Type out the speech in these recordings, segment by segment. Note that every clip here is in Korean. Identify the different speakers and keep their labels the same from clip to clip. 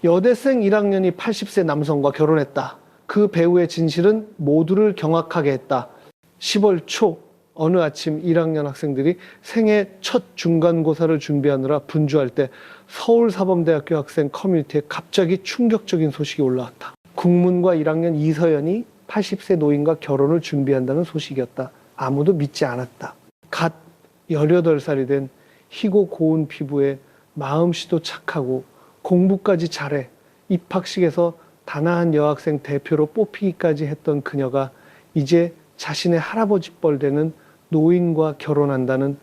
Speaker 1: 여대생 1학년이 80세 남성과 결혼했다. 그 배우의 진실은 모두를 경악하게 했다. 10월 초 어느 아침 1학년 학생들이 생애 첫 중간고사를 준비하느라 분주할 때 서울사범대학교 학생 커뮤니티에 갑자기 충격적인 소식이 올라왔다. 국문과 1학년 이서연이 80세 노인과 결혼을 준비한다는 소식이었다. 아무도 믿지 않았다. 갓 18살이 된 희고 고운 피부에 마음씨도 착하고 공부까지 잘해 입학식에서 단아한 여학생 대표로 뽑히기까지 했던 그녀가 이제 자신의 할아버지 뻘 되는 노인과 결혼한다는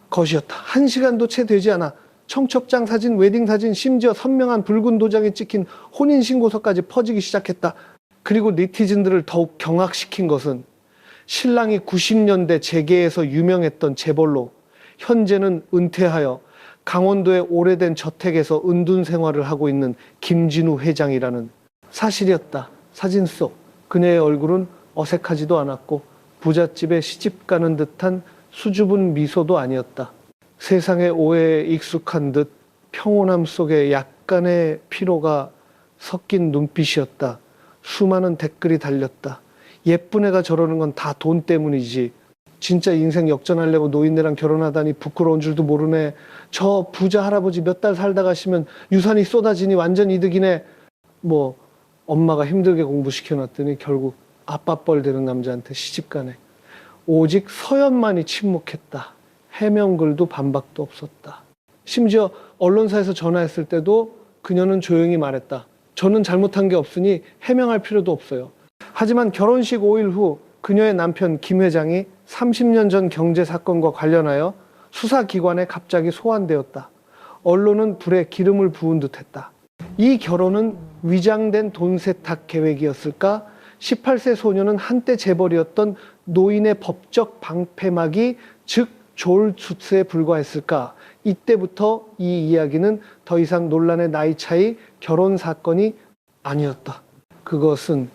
Speaker 1: 것이었다. 1시간도 채 되지 않아 청첩장 사진, 웨딩 사진, 심지어 선명한 붉은 도장에 찍힌 혼인신고서까지 퍼지기 시작했다. 그리고 네티즌들을 더욱 경악시킨 것은 신랑이 90년대 재계에서 유명했던 재벌로 현재는 은퇴하여 강원도의 오래된 저택에서 은둔 생활을 하고 있는 김진우 회장이라는 사실이었다. 사진 속 그녀의 얼굴은 어색하지도 않았고 부잣집에 시집가는 듯한 수줍은 미소도 아니었다. 세상의 오해에 익숙한 듯 평온함 속에 약간의 피로가 섞인 눈빛이었다. 수많은 댓글이 달렸다. 예쁜 애가 저러는 건 다 돈 때문이지. 진짜 인생 역전하려고 노인네랑 결혼하다니 부끄러운 줄도 모르네. 저 부자 할아버지 몇 달 살다 가시면 유산이 쏟아지니 완전 이득이네. 뭐 엄마가 힘들게 공부시켜놨더니 결국 아빠 뻘 되는 남자한테 시집가네. 오직 서연만이 침묵했다. 해명글도 반박도 없었다. 심지어 언론사에서 전화했을 때도 그녀는 조용히 말했다. 저는 잘못한 게 없으니 해명할 필요도 없어요. 하지만 결혼식 5일 후 그녀의 남편 김 회장이 30년 전 경제 사건과 관련하여 수사기관에 갑자기 소환되었다. 언론은 불에 기름을 부은 듯했다. 이 결혼은 위장된 돈 세탁 계획이었을까? 18세 소녀는 한때 재벌이었던 노인의 법적 방패막이 즉 졸수에 불과했을까? 이때부터 이 이야기는 더 이상 논란의 나이 차이 결혼 사건이 아니었다. 그것은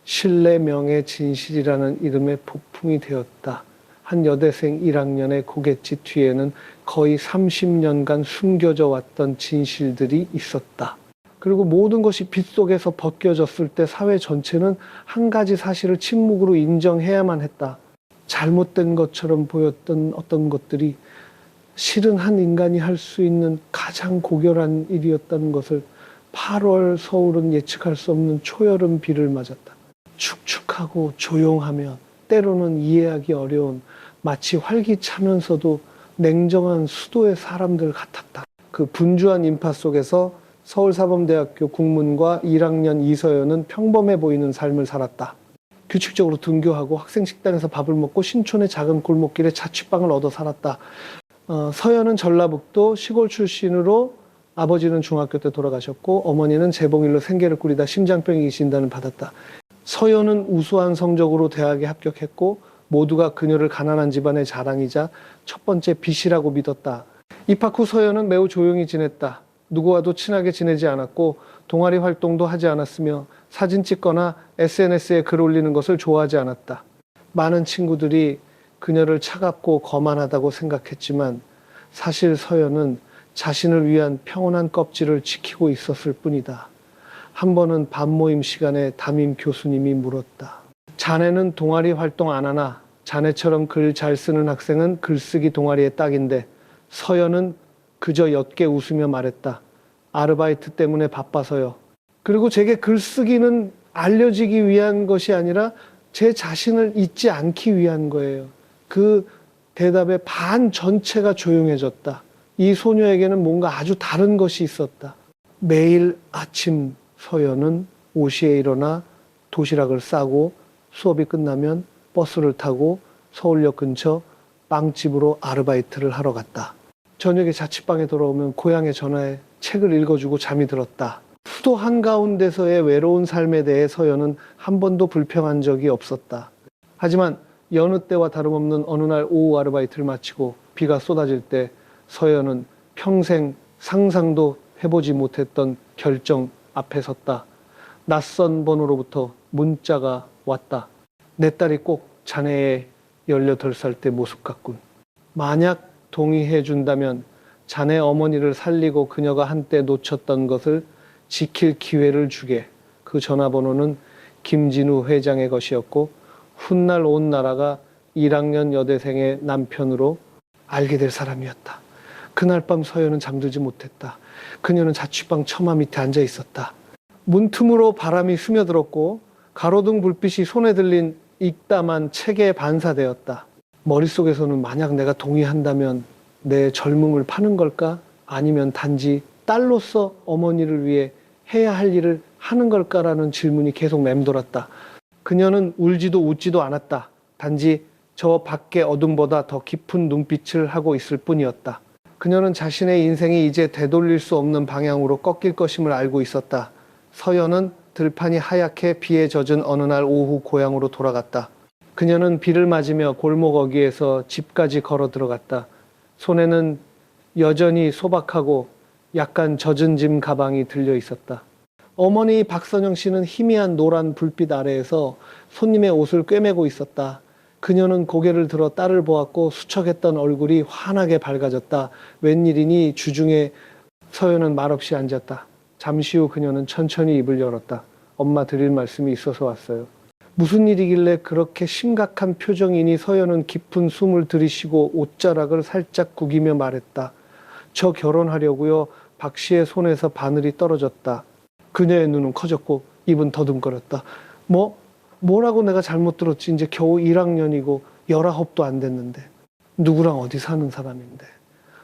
Speaker 1: 신뢰 명예 진실이라는 이름의 폭풍이 되었다. 한 여대생 1학년의 고갯짓 뒤에는 거의 30년간 숨겨져 왔던 진실들이 있었다. 그리고 모든 것이 빗속에서 벗겨졌을 때 사회 전체는 한 가지 사실을 침묵으로 인정해야만 했다. 잘못된 것처럼 보였던 어떤 것들이 실은 한 인간이 할 수 있는 가장 고결한 일이었다는 것을 8월 서울은 예측할 수 없는 초여름 비를 맞았다. 축축하고 조용하며 때로는 이해하기 어려운 마치 활기차면서도 냉정한 수도의 사람들 같았다. 그 분주한 인파 속에서 서울사범대학교 국문과 1학년 이서연은 평범해 보이는 삶을 살았다. 규칙적으로 등교하고 학생 식당에서 밥을 먹고 신촌의 작은 골목길에 자취방을 얻어 살았다. 서연은 전라북도 시골 출신으로 아버지는 중학교 때 돌아가셨고 어머니는 재봉일로 생계를 꾸리다 심장병이 진단을 받았다. 서연은 우수한 성적으로 대학에 합격했고 모두가 그녀를 가난한 집안의 자랑이자 첫 번째 빚이라고 믿었다. 입학 후 서연은 매우 조용히 지냈다. 누구와도 친하게 지내지 않았고 동아리 활동도 하지 않았으며 사진 찍거나 SNS에 글 올리는 것을 좋아하지 않았다. 많은 친구들이 그녀를 차갑고 거만하다고 생각했지만 사실 서연은 자신을 위한 평온한 껍질을 지키고 있었을 뿐이다. 한 번은 반 모임 시간에 담임 교수님이 물었다. 자네는 동아리 활동 안 하나? 자네처럼 글 잘 쓰는 학생은 글쓰기 동아리에 딱인데. 서연은 그저 옅게 웃으며 말했다. 아르바이트 때문에 바빠서요. 그리고 제게 글쓰기는 알려지기 위한 것이 아니라 제 자신을 잊지 않기 위한 거예요. 그 대답의 반 전체가 조용해졌다. 이 소녀에게는 뭔가 아주 다른 것이 있었다. 매일 아침 서연은 5시에 일어나 도시락을 싸고 수업이 끝나면 버스를 타고 서울역 근처 빵집으로 아르바이트를 하러 갔다. 저녁에 자취방에 돌아오면 고향에 전화해 책을 읽어주고 잠이 들었다. 수도 한가운데서의 외로운 삶에 대해 서연은 한 번도 불평한 적이 없었다. 하지만 여느 때와 다름없는 어느 날 오후 아르바이트를 마치고 비가 쏟아질 때 서연은 평생 상상도 해보지 못했던 결정 앞에 섰다. 낯선 번호로부터 문자가 왔다. 내 딸이 꼭 자네의 18살 때 모습 같군. 만약 동의해 준다면 자네 어머니를 살리고 그녀가 한때 놓쳤던 것을 지킬 기회를 주게. 그 전화번호는 김진우 회장의 것이었고 훗날 온 나라가 1학년 여대생의 남편으로 알게 될 사람이었다. 그날 밤 서연은 잠들지 못했다. 그녀는 자취방 처마 밑에 앉아 있었다. 문틈으로 바람이 스며들었고 가로등 불빛이 손에 들린 익담한 책에 반사되었다. 머릿속에서는 만약 내가 동의한다면 내 젊음을 파는 걸까? 아니면 단지 딸로서 어머니를 위해 해야 할 일을 하는 걸까라는 질문이 계속 맴돌았다. 그녀는 울지도 웃지도 않았다. 단지 저 밖의 어둠보다 더 깊은 눈빛을 하고 있을 뿐이었다. 그녀는 자신의 인생이 이제 되돌릴 수 없는 방향으로 꺾일 것임을 알고 있었다. 서연은 들판이 하얗게 비에 젖은 어느 날 오후 고향으로 돌아갔다. 그녀는 비를 맞으며 골목 어귀에서 집까지 걸어 들어갔다. 손에는 여전히 소박하고 약간 젖은 짐 가방이 들려 있었다. 어머니 박선영 씨는 희미한 노란 불빛 아래에서 손님의 옷을 꿰매고 있었다. 그녀는 고개를 들어 딸을 보았고 수척했던 얼굴이 환하게 밝아졌다. 웬일이니 주중에 서연은 말없이 앉았다. 잠시 후 그녀는 천천히 입을 열었다. 엄마 드릴 말씀이 있어서 왔어요. 무슨 일이길래 그렇게 심각한 표정이니 서연은 깊은 숨을 들이쉬고 옷자락을 살짝 구기며 말했다. 저 결혼하려고요. 박 씨의 손에서 바늘이 떨어졌다. 그녀의 눈은 커졌고 입은 더듬거렸다. 뭐라고 내가 잘못 들었지. 이제 겨우 1학년이고 19도 안 됐는데. 누구랑 어디 사는 사람인데.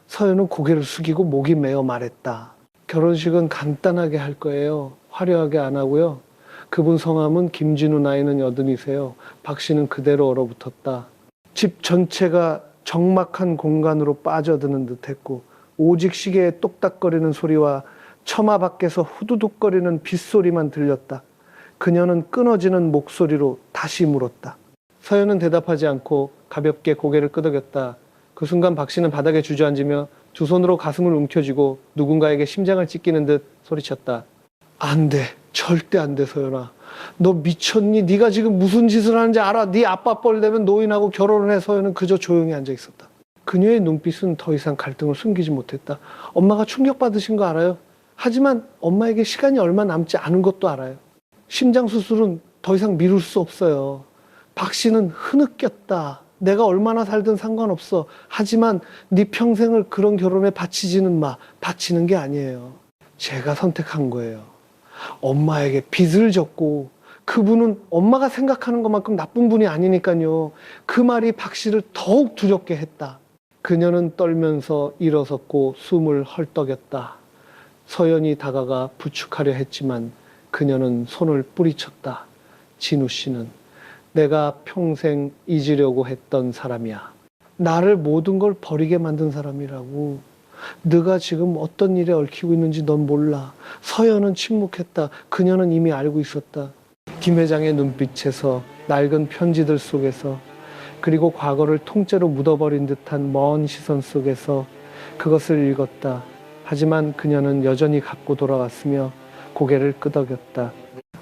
Speaker 1: 서연은 고개를 숙이고 목이 메어 말했다. 결혼식은 간단하게 할 거예요. 화려하게 안 하고요. 그분 성함은 김진우, 나이는 80이세요. 박 씨는 그대로 얼어붙었다. 집 전체가 적막한 공간으로 빠져드는 듯했고 오직 시계의 똑딱거리는 소리와 처마 밖에서 후두둑거리는 빗소리만 들렸다. 그녀는 끊어지는 목소리로 다시 물었다. 서연은 대답하지 않고 가볍게 고개를 끄덕였다. 그 순간 박 씨는 바닥에 주저앉으며 두 손으로 가슴을 움켜쥐고 누군가에게 심장을 찢기는 듯 소리쳤다. 안 돼. 절대 안 돼, 서연아. 너 미쳤니? 네가 지금 무슨 짓을 하는지 알아? 네 아빠 뻘 되면 노인하고 결혼을 해. 서연은 그저 조용히 앉아 있었다. 그녀의 눈빛은 더 이상 갈등을 숨기지 못했다. 엄마가 충격받으신 거 알아요? 하지만 엄마에게 시간이 얼마 남지 않은 것도 알아요. 심장 수술은 더 이상 미룰 수 없어요. 박 씨는 흐느꼈다. 내가 얼마나 살든 상관없어. 하지만 네 평생을 그런 결혼에 바치지는 마. 바치는 게 아니에요. 제가 선택한 거예요. 엄마에게 빚을 졌고 그분은 엄마가 생각하는 것만큼 나쁜 분이 아니니까요. 그 말이 박 씨를 더욱 두렵게 했다. 그녀는 떨면서 일어섰고 숨을 헐떡였다. 서연이 다가가 부축하려 했지만 그녀는 손을 뿌리쳤다. 진우 씨는 내가 평생 잊으려고 했던 사람이야. 나를 모든 걸 버리게 만든 사람이라고. 네가 지금 어떤 일에 얽히고 있는지 넌 몰라. 서연은 침묵했다. 그녀는 이미 알고 있었다. 김 회장의 눈빛에서 낡은 편지들 속에서 그리고 과거를 통째로 묻어버린 듯한 먼 시선 속에서 그것을 읽었다. 하지만 그녀는 여전히 갖고 돌아왔으며 고개를 끄덕였다.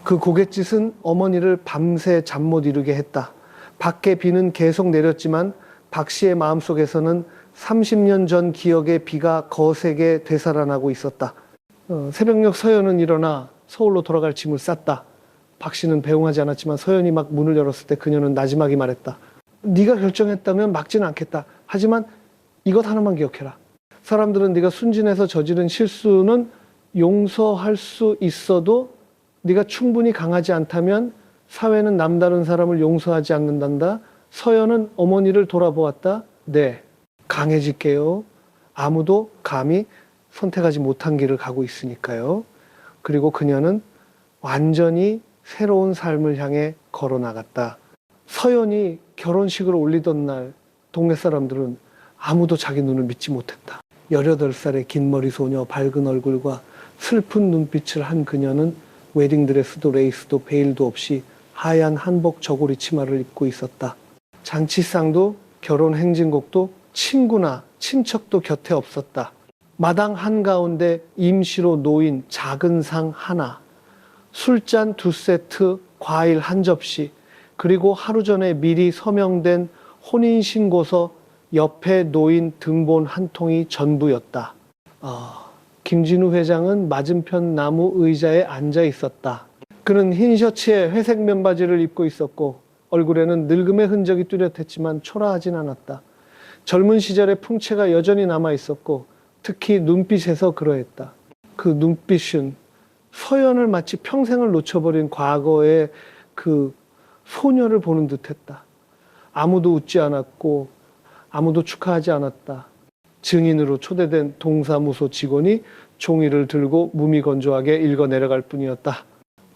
Speaker 1: 그 고갯짓은 어머니를 밤새 잠 못 이루게 했다. 밖에 비는 계속 내렸지만 박 씨의 마음속에서는 30년 전 기억의 비가 거세게 되살아나고 있었다. 새벽녘 서연은 일어나 서울로 돌아갈 짐을 쌌다. 박 씨는 배웅하지 않았지만 서연이 막 문을 열었을 때 그녀는 나지막이 말했다. 네가 결정했다면 막지는 않겠다. 하지만 이것 하나만 기억해라. 사람들은 네가 순진해서 저지른 실수는 용서할 수 있어도 네가 충분히 강하지 않다면 사회는 남다른 사람을 용서하지 않는단다. 서연은 어머니를 돌아보았다. 네, 강해질게요. 아무도 감히 선택하지 못한 길을 가고 있으니까요. 그리고 그녀는 완전히 새로운 삶을 향해 걸어 나갔다. 서연이 결혼식을 올리던 날 동네 사람들은 아무도 자기 눈을 믿지 못했다. 18살의 긴 머리 소녀, 밝은 얼굴과 슬픈 눈빛을 한 그녀는 웨딩드레스도 레이스도 베일도 없이 하얀 한복 저고리 치마를 입고 있었다. 잔치상도 결혼 행진곡도 친구나 친척도 곁에 없었다. 마당 한가운데 임시로 놓인 작은 상 하나, 술잔 2세트, 과일 1접시, 그리고 하루 전에 미리 서명된 혼인신고서 옆에 놓인 등본 한 통이 전부였다. 김진우 회장은 맞은편 나무 의자에 앉아 있었다. 그는 흰 셔츠에 회색 면바지를 입고 있었고 얼굴에는 늙음의 흔적이 뚜렷했지만 초라하진 않았다. 젊은 시절의 풍채가 여전히 남아 있었고 특히 눈빛에서 그러했다. 그 눈빛은 서연을 마치 평생을 놓쳐버린 과거의 그 소녀를 보는 듯했다. 아무도 웃지 않았고 아무도 축하하지 않았다. 증인으로 초대된 동사무소 직원이 종이를 들고 무미건조하게 읽어 내려갈 뿐이었다.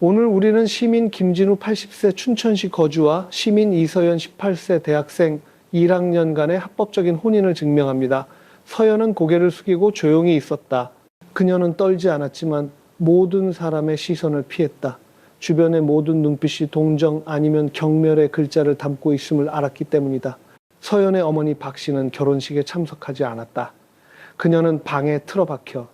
Speaker 1: 오늘 우리는 시민 김진우 80세 춘천시 거주와 시민 이서연 18세 대학생 1학년 간의 합법적인 혼인을 증명합니다. 서연은 고개를 숙이고 조용히 있었다. 그녀는 떨지 않았지만 모든 사람의 시선을 피했다. 주변의 모든 눈빛이 동정 아니면 경멸의 글자를 담고 있음을 알았기 때문이다. 서연의 어머니 박 씨는 결혼식에 참석하지 않았다. 그녀는 방에 틀어박혀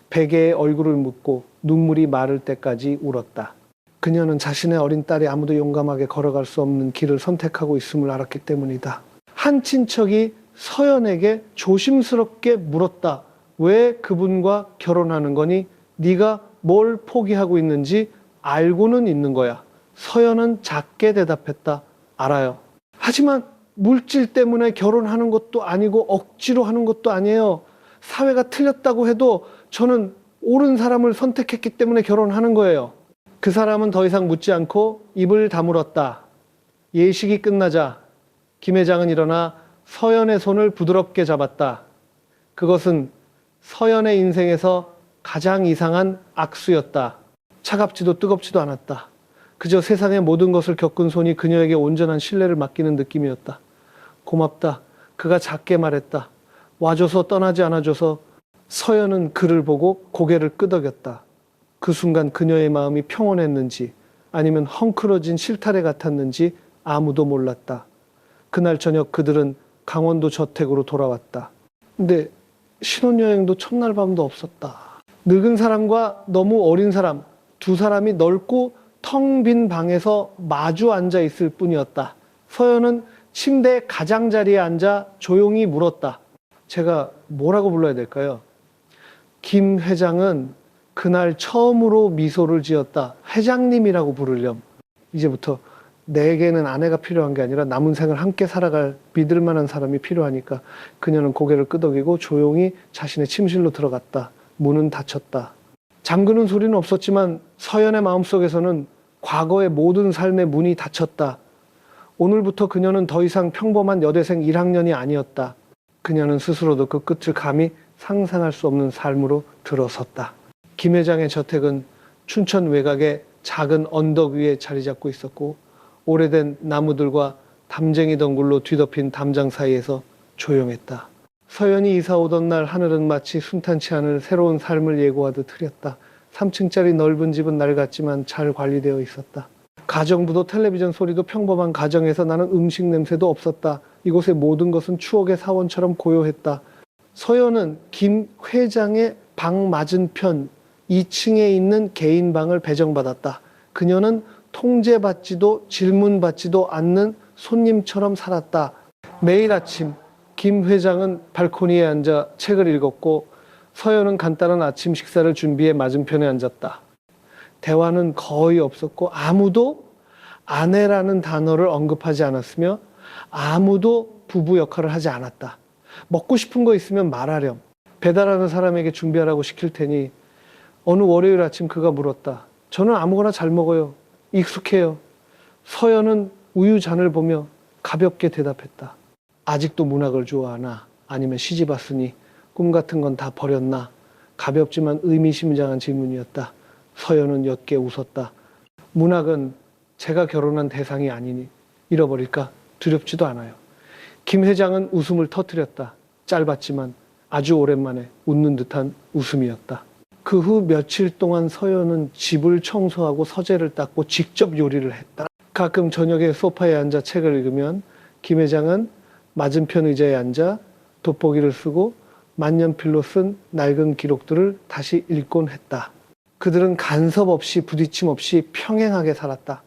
Speaker 1: 베개에 얼굴을 묻고 눈물이 마를 때까지 울었다. 그녀는 자신의 어린 딸이 아무도 용감하게 걸어갈 수 없는 길을 선택하고 있음을 알았기 때문이다. 한 친척이 서연에게 조심스럽게 물었다. 왜 그분과 결혼하는 거니? 네가 뭘 포기하고 있는지 알고는 있는 거야. 서연은 작게 대답했다. 알아요. 하지만 물질 때문에 결혼하는 것도 아니고 억지로 하는 것도 아니에요. 사회가 틀렸다고 해도 저는 옳은 사람을 선택했기 때문에 결혼하는 거예요. 그 사람은 더 이상 묻지 않고 입을 다물었다. 예식이 끝나자 김 회장은 일어나 서연의 손을 부드럽게 잡았다. 그것은 서연의 인생에서 가장 이상한 악수였다. 차갑지도 뜨겁지도 않았다. 그저 세상의 모든 것을 겪은 손이 그녀에게 온전한 신뢰를 맡기는 느낌이었다. 고맙다. 그가 작게 말했다. 와줘서 떠나지 않아줘서. 서연은 그를 보고 고개를 끄덕였다. 그 순간 그녀의 마음이 평온했는지 아니면 헝클어진 실타래 같았는지 아무도 몰랐다. 그날 저녁 그들은 강원도 저택으로 돌아왔다. 근데 신혼여행도 첫날 밤도 없었다. 늙은 사람과 너무 어린 사람, 두 사람이 넓고 텅 빈 방에서 마주 앉아 있을 뿐이었다. 서연은 침대 가장자리에 앉아 조용히 물었다. 제가 뭐라고 불러야 될까요? 김 회장은 그날 처음으로 미소를 지었다. 회장님이라고 부르렴. 이제부터 내게는 아내가 필요한 게 아니라 남은 생을 함께 살아갈 믿을 만한 사람이 필요하니까. 그녀는 고개를 끄덕이고 조용히 자신의 침실로 들어갔다. 문은 닫혔다. 잠그는 소리는 없었지만 서연의 마음속에서는 과거의 모든 삶의 문이 닫혔다. 오늘부터 그녀는 더 이상 평범한 여대생 1학년이 아니었다. 그녀는 스스로도 그 끝을 감히 상상할 수 없는 삶으로 들어섰다. 김 회장의 저택은 춘천 외곽의 작은 언덕 위에 자리 잡고 있었고 오래된 나무들과 담쟁이 덩굴로 뒤덮인 담장 사이에서 조용했다. 서연이 이사 오던 날 하늘은 마치 순탄치 않을 새로운 삶을 예고하듯 흐렸다. 3층짜리 넓은 집은 낡았지만 잘 관리되어 있었다. 가정부도 텔레비전 소리도 평범한 가정에서 나는 음식 냄새도 없었다. 이곳의 모든 것은 추억의 사원처럼 고요했다. 서연은 김 회장의 방 맞은편 2층에 있는 개인 방을 배정받았다. 그녀는 통제받지도 질문받지도 않는 손님처럼 살았다. 매일 아침 김 회장은 발코니에 앉아 책을 읽었고 서연은 간단한 아침 식사를 준비해 맞은편에 앉았다. 대화는 거의 없었고 아무도 아내라는 단어를 언급하지 않았으며 아무도 부부 역할을 하지 않았다. 먹고 싶은 거 있으면 말하렴. 배달하는 사람에게 준비하라고 시킬 테니 어느 월요일 아침 그가 물었다. 저는 아무거나 잘 먹어요. 익숙해요. 서연은 우유 잔을 보며 가볍게 대답했다. 아직도 문학을 좋아하나? 아니면 시집 왔으니 꿈 같은 건 다 버렸나? 가볍지만 의미심장한 질문이었다. 서연은 옅게 웃었다. 문학은 제가 결혼한 대상이 아니니 잃어버릴까 두렵지도 않아요. 김 회장은 웃음을 터뜨렸다. 짧았지만 아주 오랜만에 웃는 듯한 웃음이었다. 그 후 며칠 동안 서연은 집을 청소하고 서재를 닦고 직접 요리를 했다. 가끔 저녁에 소파에 앉아 책을 읽으면 김 회장은 맞은편 의자에 앉아 돋보기를 쓰고 만년필로 쓴 낡은 기록들을 다시 읽곤 했다. 그들은 간섭 없이 부딪힘 없이 평행하게 살았다.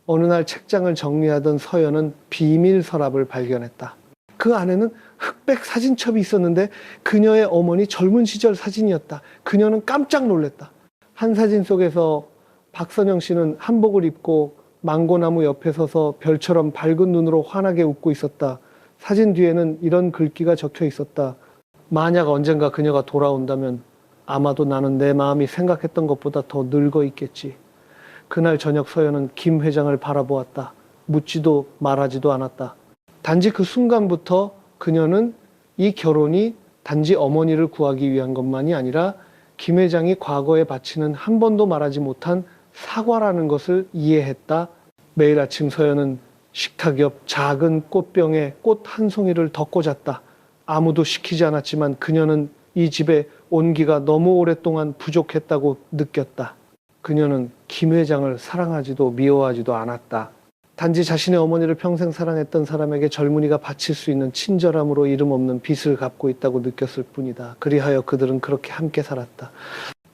Speaker 1: 어느 날 책장을 정리하던 서연은 비밀 서랍을 발견했다. 그 안에는 흑백 사진첩이 있었는데 그녀의 어머니 젊은 시절 사진이었다. 그녀는 깜짝 놀랐다. 한 사진 속에서 박선영 씨는 한복을 입고 망고나무 옆에 서서 별처럼 밝은 눈으로 환하게 웃고 있었다. 사진 뒤에는 이런 글귀가 적혀 있었다. 만약 언젠가 그녀가 돌아온다면 아마도 나는 내 마음이 생각했던 것보다 더 늙어 있겠지. 그날 저녁 서연은 김 회장을 바라보았다. 묻지도 말하지도 않았다. 단지 그 순간부터 그녀는 이 결혼이 단지 어머니를 구하기 위한 것만이 아니라 김 회장이 과거에 바치는 한 번도 말하지 못한 사과라는 것을 이해했다. 매일 아침 서연은 식탁 옆 작은 꽃병에 꽃 한 송이를 더 꽂았다. 아무도 시키지 않았지만 그녀는 이 집에 온기가 너무 오랫동안 부족했다고 느꼈다. 그녀는 김 회장을 사랑하지도 미워하지도 않았다. 단지 자신의 어머니를 평생 사랑했던 사람에게 젊은이가 바칠 수 있는 친절함으로 이름 없는 빚을 갚고 있다고 느꼈을 뿐이다. 그리하여 그들은 그렇게 함께 살았다.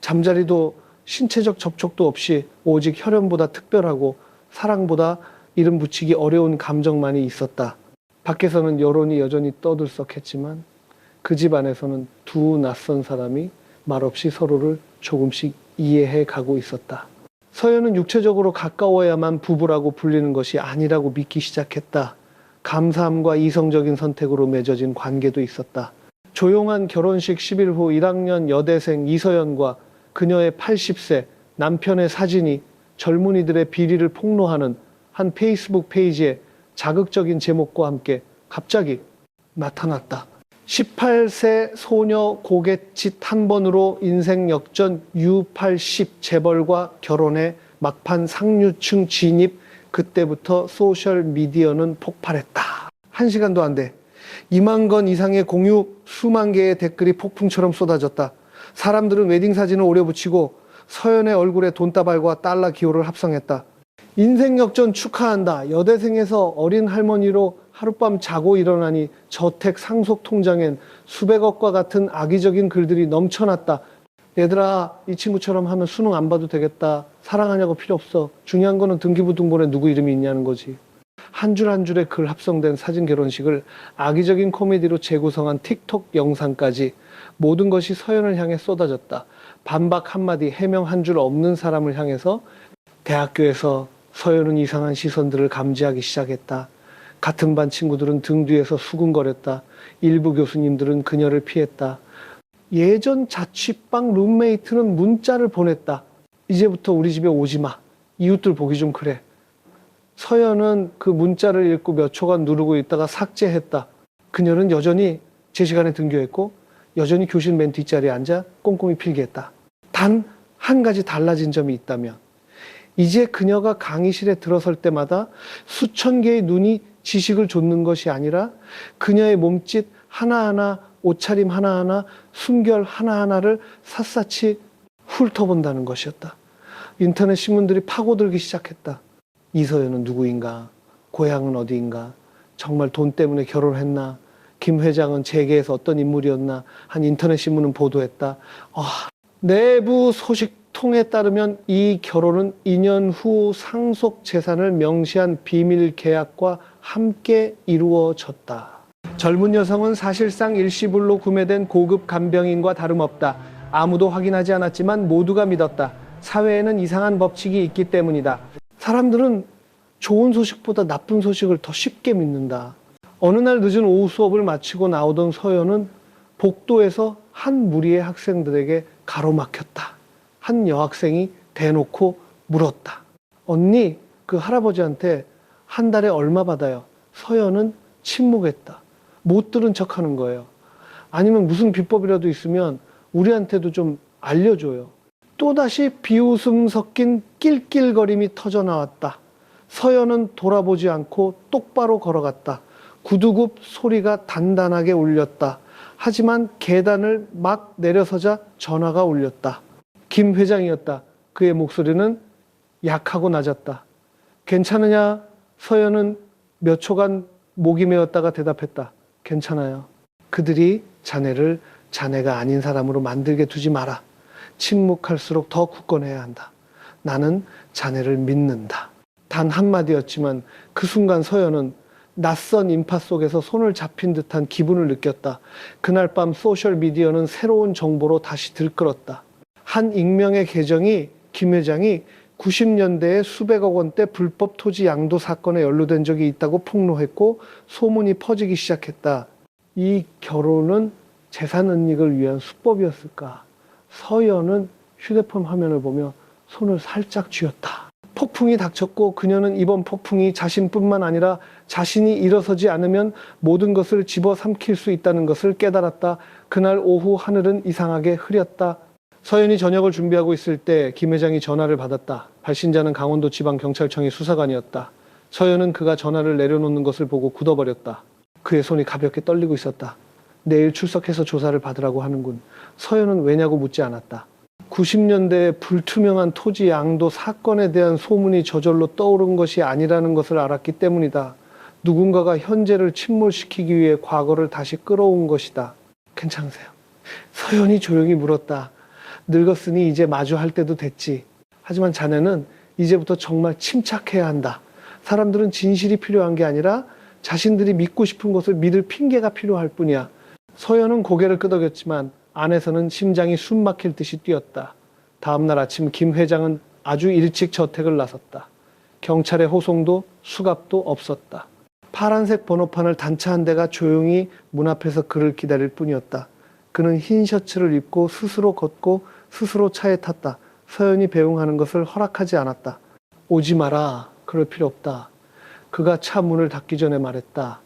Speaker 1: 잠자리도 신체적 접촉도 없이 오직 혈연보다 특별하고 사랑보다 이름 붙이기 어려운 감정만이 있었다. 밖에서는 여론이 여전히 떠들썩했지만 그 집 안에서는 두 낯선 사람이 말없이 서로를 조금씩 이해해 가고 있었다. 서연은 육체적으로 가까워야만 부부라고 불리는 것이 아니라고 믿기 시작했다. 감사함과 이성적인 선택으로 맺어진 관계도 있었다. 조용한 결혼식 10일 후 1학년 여대생 이서연과 그녀의 80세 남편의 사진이 젊은이들의 비리를 폭로하는 한 페이스북 페이지에 자극적인 제목과 함께 갑자기 나타났다. 18세 소녀 고갯짓 한 번으로 인생 역전 U80 재벌과 결혼해 막판 상류층 진입. 그때부터 소셜미디어는 폭발했다. 1시간도 안 돼. 2만 건 이상의 공유, 수만 개의 댓글이 폭풍처럼 쏟아졌다. 사람들은 웨딩 사진을 오려붙이고 서연의 얼굴에 돈다발과 달러 기호를 합성했다. 인생 역전 축하한다. 여대생에서 어린 할머니로 하룻밤 자고 일어나니 저택 상속 통장엔 수백억과 같은 악의적인 글들이 넘쳐났다. 얘들아, 이 친구처럼 하면 수능 안 봐도 되겠다. 사랑하냐고 필요 없어. 중요한 거는 등기부 등본에 누구 이름이 있냐는 거지. 한 줄 한 줄의 글 합성된 사진 결혼식을 악의적인 코미디로 재구성한 틱톡 영상까지 모든 것이 서연을 향해 쏟아졌다. 반박 한마디, 해명 한 줄 없는 사람을 향해서 대학교에서 서연은 이상한 시선들을 감지하기 시작했다. 같은 반 친구들은 등 뒤에서 수근거렸다. 일부 교수님들은 그녀를 피했다. 예전 자취방 룸메이트는 문자를 보냈다. 이제부터 우리 집에 오지 마. 이웃들 보기 좀 그래. 서연은 그 문자를 읽고 몇 초간 누르고 있다가 삭제했다. 그녀는 여전히 제 시간에 등교했고 여전히 교실 맨 뒷자리에 앉아 꼼꼼히 필기했다. 단 한 가지 달라진 점이 있다면 이제 그녀가 강의실에 들어설 때마다 수천 개의 눈이 지식을 좇는 것이 아니라 그녀의 몸짓 하나하나, 옷차림 하나하나, 숨결 하나하나를 샅샅이 훑어본다는 것이었다. 인터넷 신문들이 파고들기 시작했다. 이서연은 누구인가? 고향은 어디인가? 정말 돈 때문에 결혼했나? 김 회장은 재계에서 어떤 인물이었나? 한 인터넷 신문은 보도했다. 내부 소식통에 따르면 이 결혼은 2년 후 상속 재산을 명시한 비밀 계약과 함께 이루어졌다. 젊은 여성은 사실상 일시불로 구매된 고급 간병인과 다름없다. 아무도 확인하지 않았지만 모두가 믿었다. 사회에는 이상한 법칙이 있기 때문이다. 사람들은 좋은 소식보다 나쁜 소식을 더 쉽게 믿는다. 어느 날 늦은 오후 수업을 마치고 나오던 서연은 복도에서 한 무리의 학생들에게 가로막혔다. 한 여학생이 대놓고 물었다. 언니, 그 할아버지한테 한 달에 얼마 받아요? 서연은 침묵했다. 못 들은 척하는 거예요. 아니면 무슨 비법이라도 있으면 우리한테도 좀 알려줘요. 또다시 비웃음 섞인 낄낄거림이 터져나왔다. 서연은 돌아보지 않고 똑바로 걸어갔다. 구두굽 소리가 단단하게 울렸다. 하지만 계단을 막 내려서자 전화가 울렸다. 김 회장이었다. 그의 목소리는 약하고 낮았다. 괜찮으냐? 서연은 몇 초간 목이 메었다가 대답했다. 괜찮아요. 그들이 자네를 자네가 아닌 사람으로 만들게 두지 마라. 침묵할수록 더 굳건해야 한다. 나는 자네를 믿는다. 단 한마디였지만 그 순간 서연은 낯선 인파 속에서 손을 잡힌 듯한 기분을 느꼈다. 그날 밤 소셜미디어는 새로운 정보로 다시 들끓었다. 한 익명의 계정이 김 회장이 90년대에 수백억 원대 불법 토지 양도 사건에 연루된 적이 있다고 폭로했고 소문이 퍼지기 시작했다. 이 결혼은 재산 은닉을 위한 수법이었을까? 서연은 휴대폰 화면을 보며 손을 살짝 쥐었다. 폭풍이 닥쳤고 그녀는 이번 폭풍이 자신뿐만 아니라 자신이 일어서지 않으면 모든 것을 집어삼킬 수 있다는 것을 깨달았다. 그날 오후 하늘은 이상하게 흐렸다. 서연이 저녁을 준비하고 있을 때 김 회장이 전화를 받았다. 발신자는 강원도지방경찰청의 수사관이었다. 서연은 그가 전화를 내려놓는 것을 보고 굳어버렸다. 그의 손이 가볍게 떨리고 있었다. 내일 출석해서 조사를 받으라고 하는군. 서연은 왜냐고 묻지 않았다. 90년대에 불투명한 토지 양도 사건에 대한 소문이 저절로 떠오른 것이 아니라는 것을 알았기 때문이다. 누군가가 현재를 침몰시키기 위해 과거를 다시 끌어온 것이다. 괜찮으세요? 서연이 조용히 물었다. 늙었으니 이제 마주할 때도 됐지. 하지만 자네는 이제부터 정말 침착해야 한다. 사람들은 진실이 필요한 게 아니라 자신들이 믿고 싶은 것을 믿을 핑계가 필요할 뿐이야. 서연은 고개를 끄덕였지만 안에서는 심장이 숨 막힐 듯이 뛰었다. 다음날 아침 김 회장은 아주 일찍 저택을 나섰다. 경찰의 호송도 수갑도 없었다. 파란색 번호판을 단차 한 대가 조용히 문 앞에서 그를 기다릴 뿐이었다. 그는 흰 셔츠를 입고 스스로 걷고 스스로 차에 탔다. 서연이 배웅하는 것을 허락하지 않았다. 오지 마라. 그럴 필요 없다. 그가 차 문을 닫기 전에 말했다.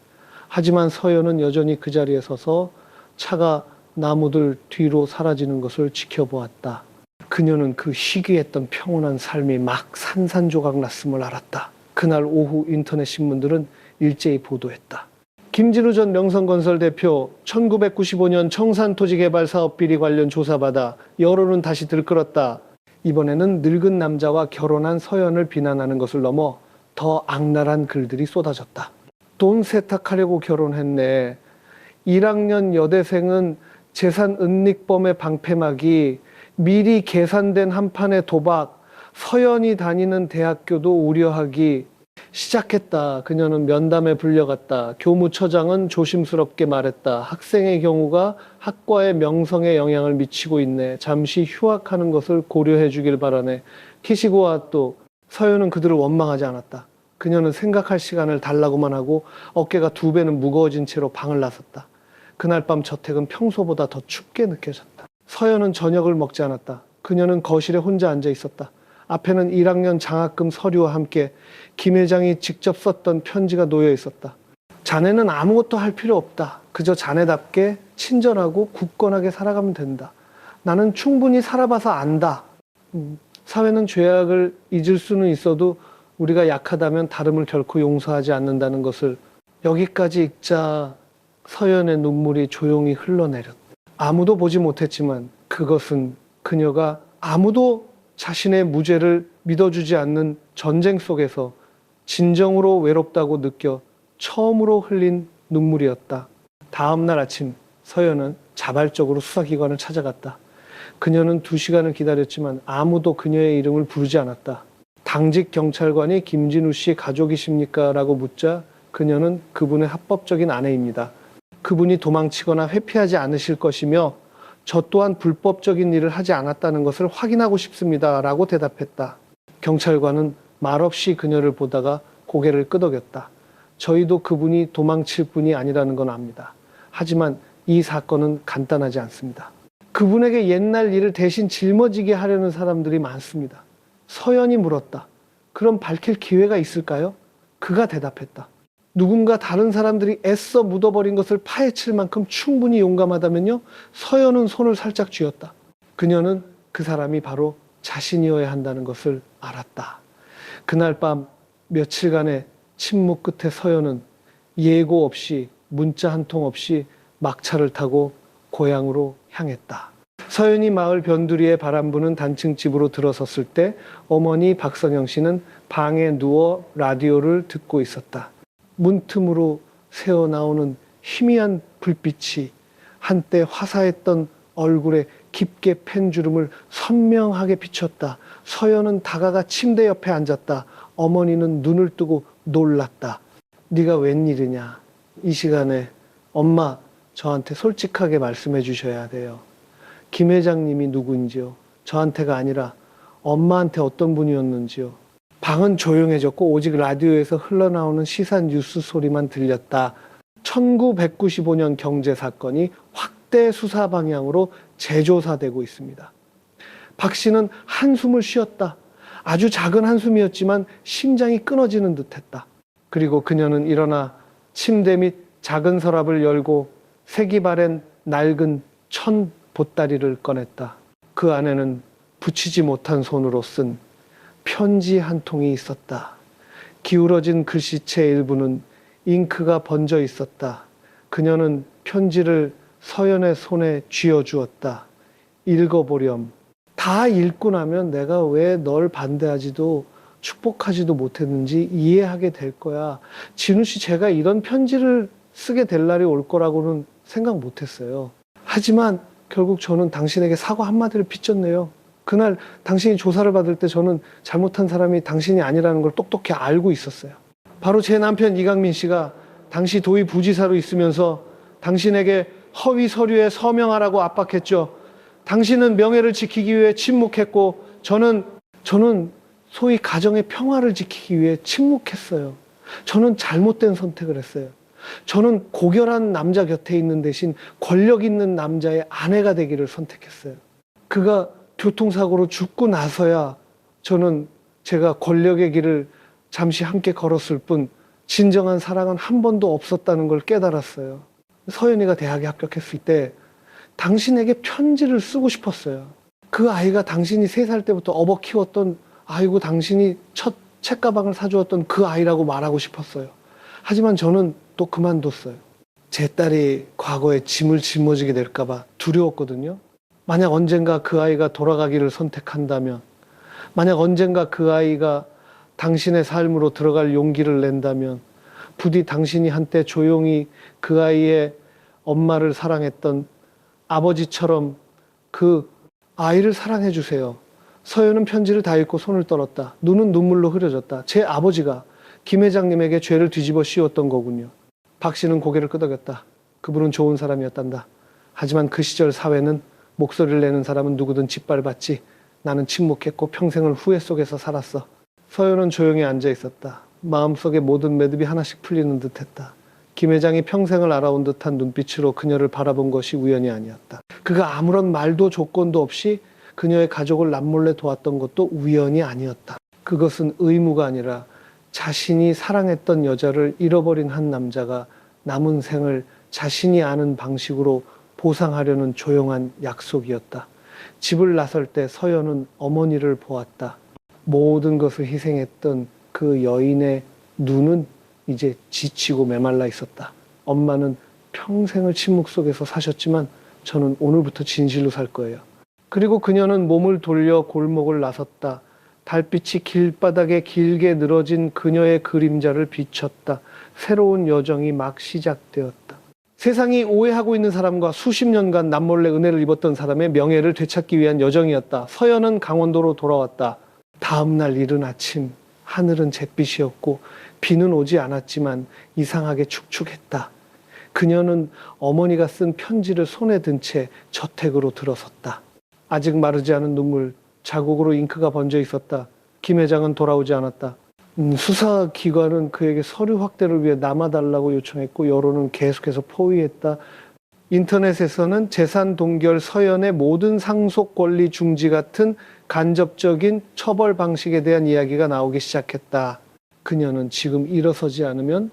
Speaker 1: 하지만 서연은 여전히 그 자리에 서서 차가 나무들 뒤로 사라지는 것을 지켜보았다. 그녀는 그 희귀했던 평온한 삶이 막 산산조각 났음을 알았다. 그날 오후 인터넷 신문들은 일제히 보도했다. 김진우 전 명성건설 대표 1995년 청산토지개발사업 비리 관련 조사받아 여론은 다시 들끓었다. 이번에는 늙은 남자와 결혼한 서연을 비난하는 것을 넘어 더 악랄한 글들이 쏟아졌다. 돈 세탁하려고 결혼했네. 1학년 여대생은 재산 은닉범의 방패막이, 미리 계산된 한 판의 도박, 서연이 다니는 대학교도 우려하기. 시작했다. 그녀는 면담에 불려갔다. 교무처장은 조심스럽게 말했다. 학생의 경우가 학과의 명성에 영향을 미치고 있네. 잠시 휴학하는 것을 고려해 주길 바라네. 키시고와 또 서연은 그들을 원망하지 않았다. 그녀는 생각할 시간을 달라고만 하고 어깨가 2배는 무거워진 채로 방을 나섰다. 그날 밤 저택은 평소보다 더 춥게 느껴졌다. 서연은 저녁을 먹지 않았다. 그녀는 거실에 혼자 앉아 있었다. 앞에는 1학년 장학금 서류와 함께 김 회장이 직접 썼던 편지가 놓여 있었다. 자네는 아무것도 할 필요 없다. 그저 자네답게 친절하고 굳건하게 살아가면 된다. 나는 충분히 살아봐서 안다. 사회는 죄악을 잊을 수는 있어도 우리가 약하다면 다름을 결코 용서하지 않는다는 것을. 여기까지 읽자 서연의 눈물이 조용히 흘러내렸다. 아무도 보지 못했지만 그것은 그녀가 아무도 자신의 무죄를 믿어주지 않는 전쟁 속에서 진정으로 외롭다고 느껴 처음으로 흘린 눈물이었다. 다음 날 아침 서연은 자발적으로 수사기관을 찾아갔다. 그녀는 2시간을 기다렸지만 아무도 그녀의 이름을 부르지 않았다. 당직 경찰관이 김진우 씨 가족이십니까? 라고 묻자 그녀는 그분의 합법적인 아내입니다. 그분이 도망치거나 회피하지 않으실 것이며 저 또한 불법적인 일을 하지 않았다는 것을 확인하고 싶습니다. 라고 대답했다. 경찰관은 말없이 그녀를 보다가 고개를 끄덕였다. 저희도 그분이 도망칠 분이 아니라는 건 압니다. 하지만 이 사건은 간단하지 않습니다. 그분에게 옛날 일을 대신 짊어지게 하려는 사람들이 많습니다. 서연이 물었다. 그럼 밝힐 기회가 있을까요? 그가 대답했다. 누군가 다른 사람들이 애써 묻어버린 것을 파헤칠 만큼 충분히 용감하다면요? 서연은 손을 살짝 쥐었다. 그녀는 그 사람이 바로 자신이어야 한다는 것을 알았다. 그날 밤 며칠간의 침묵 끝에 서연은 예고 없이 문자 한 통 없이 막차를 타고 고향으로 향했다. 서연이 마을 변두리에 바람 부는 단층 집으로 들어섰을 때 어머니 박성영 씨는 방에 누워 라디오를 듣고 있었다. 문틈으로 새어나오는 희미한 불빛이 한때 화사했던 얼굴에 깊게 팬 주름을 선명하게 비췄다. 서연은 다가가 침대 옆에 앉았다. 어머니는 눈을 뜨고 놀랐다. 네가 웬일이냐. 이 시간에 엄마 저한테 솔직하게 말씀해 주셔야 돼요. 김 회장님이 누군지요. 저한테가 아니라 엄마한테 어떤 분이었는지요. 방은 조용해졌고 오직 라디오에서 흘러나오는 시사 뉴스 소리만 들렸다. 1995년 경제사건이 확대 수사 방향으로 재조사되고 있습니다. 박 씨는 한숨을 쉬었다. 아주 작은 한숨이었지만 심장이 끊어지는 듯했다. 그리고 그녀는 일어나 침대 및 작은 서랍을 열고 색이 바랜 낡은 천 보따리를 꺼냈다. 그 안에는 붙이지 못한 손으로 쓴 편지 한 통이 있었다. 기울어진 글씨체 일부는 잉크가 번져 있었다. 그녀는 편지를 서연의 손에 쥐어주었다. 읽어보렴. 다 읽고 나면 내가 왜 널 반대하지도 축복하지도 못했는지 이해하게 될 거야. 진우 씨, 제가 이런 편지를 쓰게 될 날이 올 거라고는 생각 못했어요. 하지만 결국 저는 당신에게 사과 한마디를 빚졌네요. 그날 당신이 조사를 받을 때 저는 잘못한 사람이 당신이 아니라는 걸 똑똑히 알고 있었어요. 바로 제 남편 이강민 씨가 당시 도의 부지사로 있으면서 당신에게 허위 서류에 서명하라고 압박했죠. 당신은 명예를 지키기 위해 침묵했고 저는 소위 가정의 평화를 지키기 위해 침묵했어요. 저는 잘못된 선택을 했어요. 저는 고결한 남자 곁에 있는 대신 권력 있는 남자의 아내가 되기를 선택했어요. 그가 교통사고로 죽고 나서야 저는 제가 권력의 길을 잠시 함께 걸었을 뿐 진정한 사랑은 한 번도 없었다는 걸 깨달았어요. 서연이가 대학에 합격했을 때 당신에게 편지를 쓰고 싶었어요. 그 아이가 당신이 3살 때부터 업어 키웠던 아이고 당신이 첫 책가방을 사주었던 그 아이라고 말하고 싶었어요. 하지만 저는 또 그만뒀어요. 제 딸이 과거에 짐을 짊어지게 될까 봐 두려웠거든요. 만약 언젠가 그 아이가 돌아가기를 선택한다면, 만약 언젠가 그 아이가 당신의 삶으로 들어갈 용기를 낸다면 부디 당신이 한때 조용히 그 아이의 엄마를 사랑했던 아버지처럼 그 아이를 사랑해 주세요. 서연은 편지를 다 읽고 손을 떨었다. 눈은 눈물로 흐려졌다. 제 아버지가 김 회장님에게 죄를 뒤집어 씌웠던 거군요. 박 씨는 고개를 끄덕였다. 그분은 좋은 사람이었단다. 하지만 그 시절 사회는 목소리를 내는 사람은 누구든 짓밟았지. 나는 침묵했고 평생을 후회 속에서 살았어. 서연은 조용히 앉아 있었다. 마음속에 모든 매듭이 하나씩 풀리는 듯했다. 김 회장이 평생을 알아온 듯한 눈빛으로 그녀를 바라본 것이 우연이 아니었다. 그가 아무런 말도 조건도 없이 그녀의 가족을 남몰래 도왔던 것도 우연이 아니었다. 그것은 의무가 아니라 자신이 사랑했던 여자를 잃어버린 한 남자가 남은 생을 자신이 아는 방식으로 보상하려는 조용한 약속이었다. 집을 나설 때 서연은 어머니를 보았다. 모든 것을 희생했던 그 여인의 눈은 이제 지치고 메말라 있었다. 엄마는 평생을 침묵 속에서 사셨지만 저는 오늘부터 진실로 살 거예요. 그리고 그녀는 몸을 돌려 골목을 나섰다. 달빛이 길바닥에 길게 늘어진 그녀의 그림자를 비췄다. 새로운 여정이 막 시작되었다. 세상이 오해하고 있는 사람과 수십 년간 남몰래 은혜를 입었던 사람의 명예를 되찾기 위한 여정이었다. 서연은 강원도로 돌아왔다. 다음 날 이른 아침 하늘은 잿빛이었고 비는 오지 않았지만 이상하게 축축했다. 그녀는 어머니가 쓴 편지를 손에 든 채 저택으로 들어섰다. 아직 마르지 않은 눈물, 자국으로 잉크가 번져 있었다. 김 회장은 돌아오지 않았다. 수사기관은 그에게 서류 확대를 위해 남아달라고 요청했고 여론은 계속해서 포위했다. 인터넷에서는 재산 동결 서연의 모든 상속 권리 중지 같은 간접적인 처벌 방식에 대한 이야기가 나오기 시작했다. 그녀는 지금 일어서지 않으면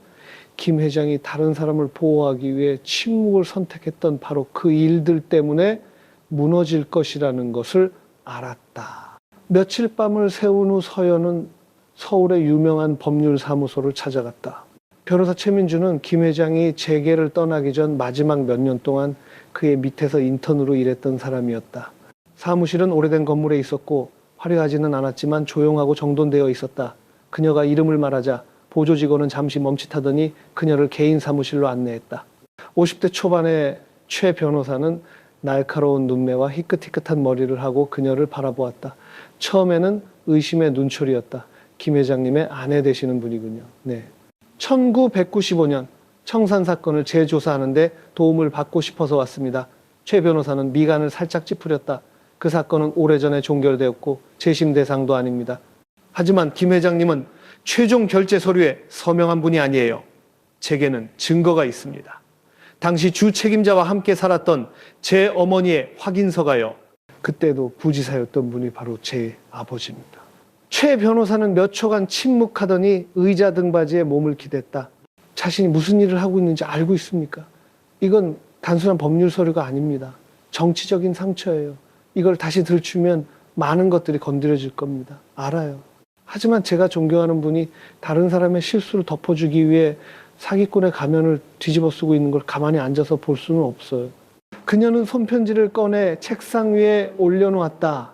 Speaker 1: 김 회장이 다른 사람을 보호하기 위해 침묵을 선택했던 바로 그 일들 때문에 무너질 것이라는 것을 알았다. 며칠 밤을 새운 후 서연은 서울의 유명한 법률사무소를 찾아갔다. 변호사 최민주는 김 회장이 재계를 떠나기 전 마지막 몇 년 동안 그의 밑에서 인턴으로 일했던 사람이었다. 사무실은 오래된 건물에 있었고 화려하지는 않았지만 조용하고 정돈되어 있었다. 그녀가 이름을 말하자 보조 직원은 잠시 멈칫하더니 그녀를 개인 사무실로 안내했다. 50대 초반의 최 변호사는 날카로운 눈매와 희끗희끗한 머리를 하고 그녀를 바라보았다. 처음에는 의심의 눈초리였다. 김 회장님의 아내 되시는 분이군요. 네. 1995년 청산 사건을 재조사하는 데 도움을 받고 싶어서 왔습니다. 최 변호사는 미간을 살짝 찌푸렸다. 그 사건은 오래전에 종결되었고 재심 대상도 아닙니다. 하지만 김 회장님은 최종 결재 서류에 서명한 분이 아니에요. 제게는 증거가 있습니다. 당시 주 책임자와 함께 살았던 제 어머니의 확인서가요. 그때도 부지사였던 분이 바로 제 아버지입니다. 최 변호사는 몇 초간 침묵하더니 의자 등받이에 몸을 기댔다. 자신이 무슨 일을 하고 있는지 알고 있습니까? 이건 단순한 법률 서류가 아닙니다. 정치적인 상처예요. 이걸 다시 들추면 많은 것들이 건드려질 겁니다. 알아요. 하지만 제가 존경하는 분이 다른 사람의 실수를 덮어주기 위해 사기꾼의 가면을 뒤집어 쓰고 있는 걸 가만히 앉아서 볼 수는 없어요. 그녀는 손편지를 꺼내 책상 위에 올려놓았다.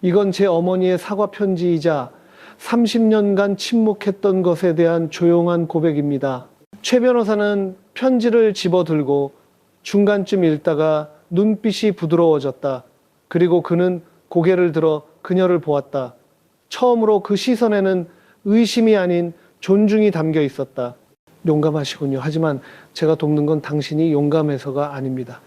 Speaker 1: 이건 제 어머니의 사과 편지이자 30년간 침묵했던 것에 대한 조용한 고백입니다. 최 변호사는 편지를 집어들고 중간쯤 읽다가 눈빛이 부드러워졌다. 그리고 그는 고개를 들어 그녀를 보았다. 처음으로 그 시선에는 의심이 아닌 존중이 담겨 있었다. 용감하시군요. 하지만 제가 돕는 건 당신이 용감해서가 아닙니다.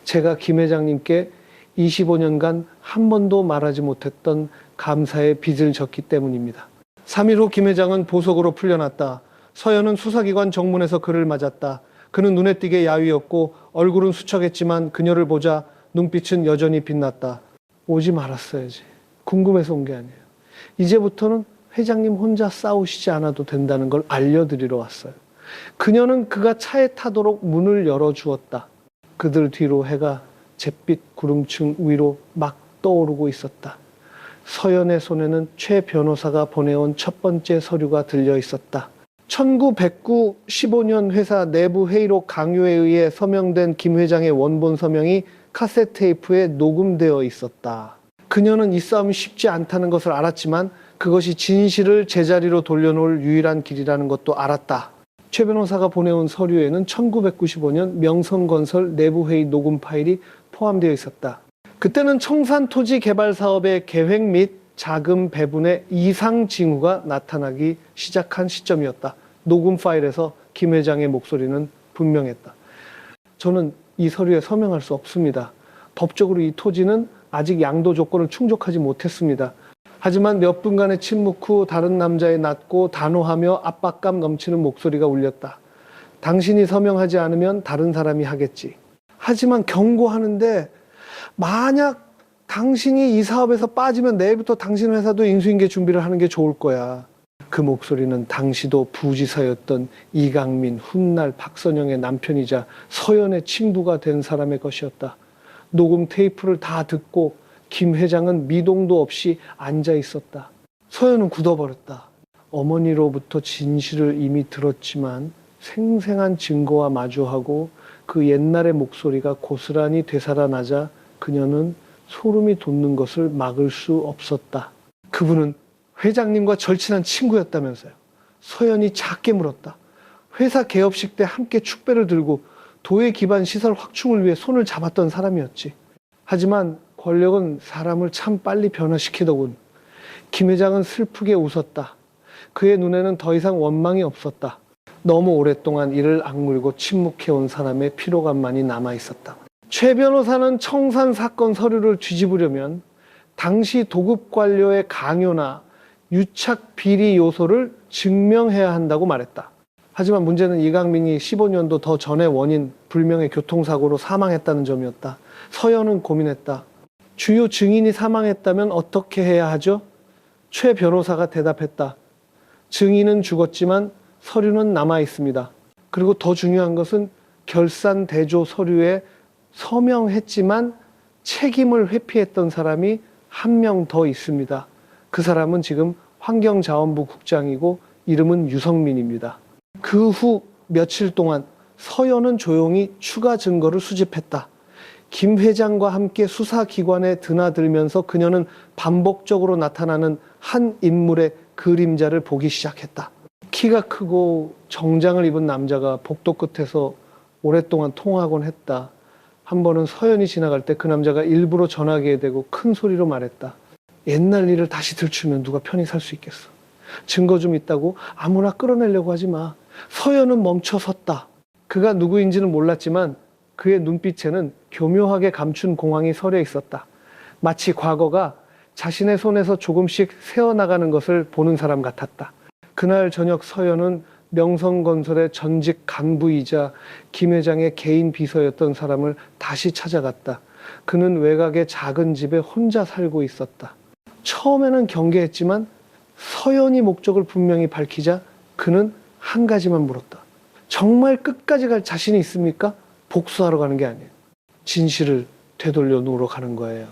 Speaker 1: 제가 김 회장님께 25년간 한 번도 말하지 못했던 감사의 빚을 졌기 때문입니다. 3일 후 김 회장은 보석으로 풀려났다. 서연은 수사기관 정문에서 그를 맞았다. 그는 눈에 띄게 야위었고 얼굴은 수척했지만 그녀를 보자 눈빛은 여전히 빛났다. 오지 말았어야지. 궁금해서 온 게 아니에요. 이제부터는 회장님 혼자 싸우시지 않아도 된다는 걸 알려드리러 왔어요. 그녀는 그가 차에 타도록 문을 열어주었다. 그들 뒤로 해가 잿빛 구름층 위로 막 떠오르고 있었다. 서연의 손에는 최 변호사가 보내온 첫 번째 서류가 들려 있었다. 1995년 회사 내부 회의록 강요에 의해 서명된 김 회장의 원본 서명이 카세트 테이프에 녹음되어 있었다. 그녀는 이 싸움이 쉽지 않다는 것을 알았지만 그것이 진실을 제자리로 돌려놓을 유일한 길이라는 것도 알았다. 최 변호사가 보내온 서류에는 1995년 명성건설 내부회의 녹음 파일이 포함되어 있었다. 그때는 청산토지 개발 사업의 계획 및 자금 배분의 이상 징후가 나타나기 시작한 시점이었다. 녹음 파일에서 김 회장의 목소리는 분명했다. 저는 이 서류에 서명할 수 없습니다. 법적으로 이 토지는 아직 양도 조건을 충족하지 못했습니다. 하지만 몇 분간의 침묵 후 다른 남자의 낮고 단호하며 압박감 넘치는 목소리가 울렸다. 당신이 서명하지 않으면 다른 사람이 하겠지. 하지만 경고하는데 만약 당신이 이 사업에서 빠지면 내일부터 당신 회사도 인수인계 준비를 하는 게 좋을 거야. 그 목소리는 당시도 부지사였던 이강민, 훗날 박선영의 남편이자 서연의 친부가 된 사람의 것이었다. 녹음 테이프를 다 듣고 김 회장은 미동도 없이 앉아 있었다. 서연은 굳어버렸다. 어머니로부터 진실을 이미 들었지만 생생한 증거와 마주하고 그 옛날의 목소리가 고스란히 되살아나자 그녀는 소름이 돋는 것을 막을 수 없었다. 그분은 회장님과 절친한 친구였다면서요. 서연이 작게 물었다. 회사 개업식 때 함께 축배를 들고 도에 기반 시설 확충을 위해 손을 잡았던 사람이었지. 하지만 권력은 사람을 참 빨리 변화시키더군. 김 회장은 슬프게 웃었다. 그의 눈에는 더 이상 원망이 없었다. 너무 오랫동안 이를 악물고 침묵해온 사람의 피로감만이 남아있었다. 최 변호사는 청산 사건 서류를 뒤집으려면 당시 도급 관료의 강요나 유착 비리 요소를 증명해야 한다고 말했다. 하지만 문제는 이강민이 15년도 더 전의 원인 불명의 교통사고로 사망했다는 점이었다. 서연은 고민했다. 주요 증인이 사망했다면 어떻게 해야 하죠? 최 변호사가 대답했다. 증인은 죽었지만 서류는 남아 있습니다. 그리고 더 중요한 것은 결산 대조 서류에 서명했지만 책임을 회피했던 사람이 한 명 더 있습니다. 그 사람은 지금 환경자원부 국장이고 이름은 유성민입니다. 그 후 며칠 동안 서연은 조용히 추가 증거를 수집했다. 김 회장과 함께 수사기관에 드나들면서 그녀는 반복적으로 나타나는 한 인물의 그림자를 보기 시작했다. 키가 크고 정장을 입은 남자가 복도 끝에서 오랫동안 통화하곤 했다. 한 번은 서연이 지나갈 때 그 남자가 일부러 전화기에 대고 큰 소리로 말했다. 옛날 일을 다시 들추면 누가 편히 살 수 있겠어. 증거 좀 있다고 아무나 끌어내려고 하지 마. 서연은 멈춰섰다. 그가 누구인지는 몰랐지만 그의 눈빛에는 교묘하게 감춘 공황이 서려 있었다. 마치 과거가 자신의 손에서 조금씩 새어나가는 것을 보는 사람 같았다. 그날 저녁 서연은 명성건설의 전직 간부이자 김 회장의 개인 비서였던 사람을 다시 찾아갔다. 그는 외곽의 작은 집에 혼자 살고 있었다. 처음에는 경계했지만 서연이 목적을 분명히 밝히자 그는 한 가지만 물었다. 정말 끝까지 갈 자신이 있습니까? 복수하러 가는 게 아니에요. 진실을 되돌려 놓으러 가는 거예요.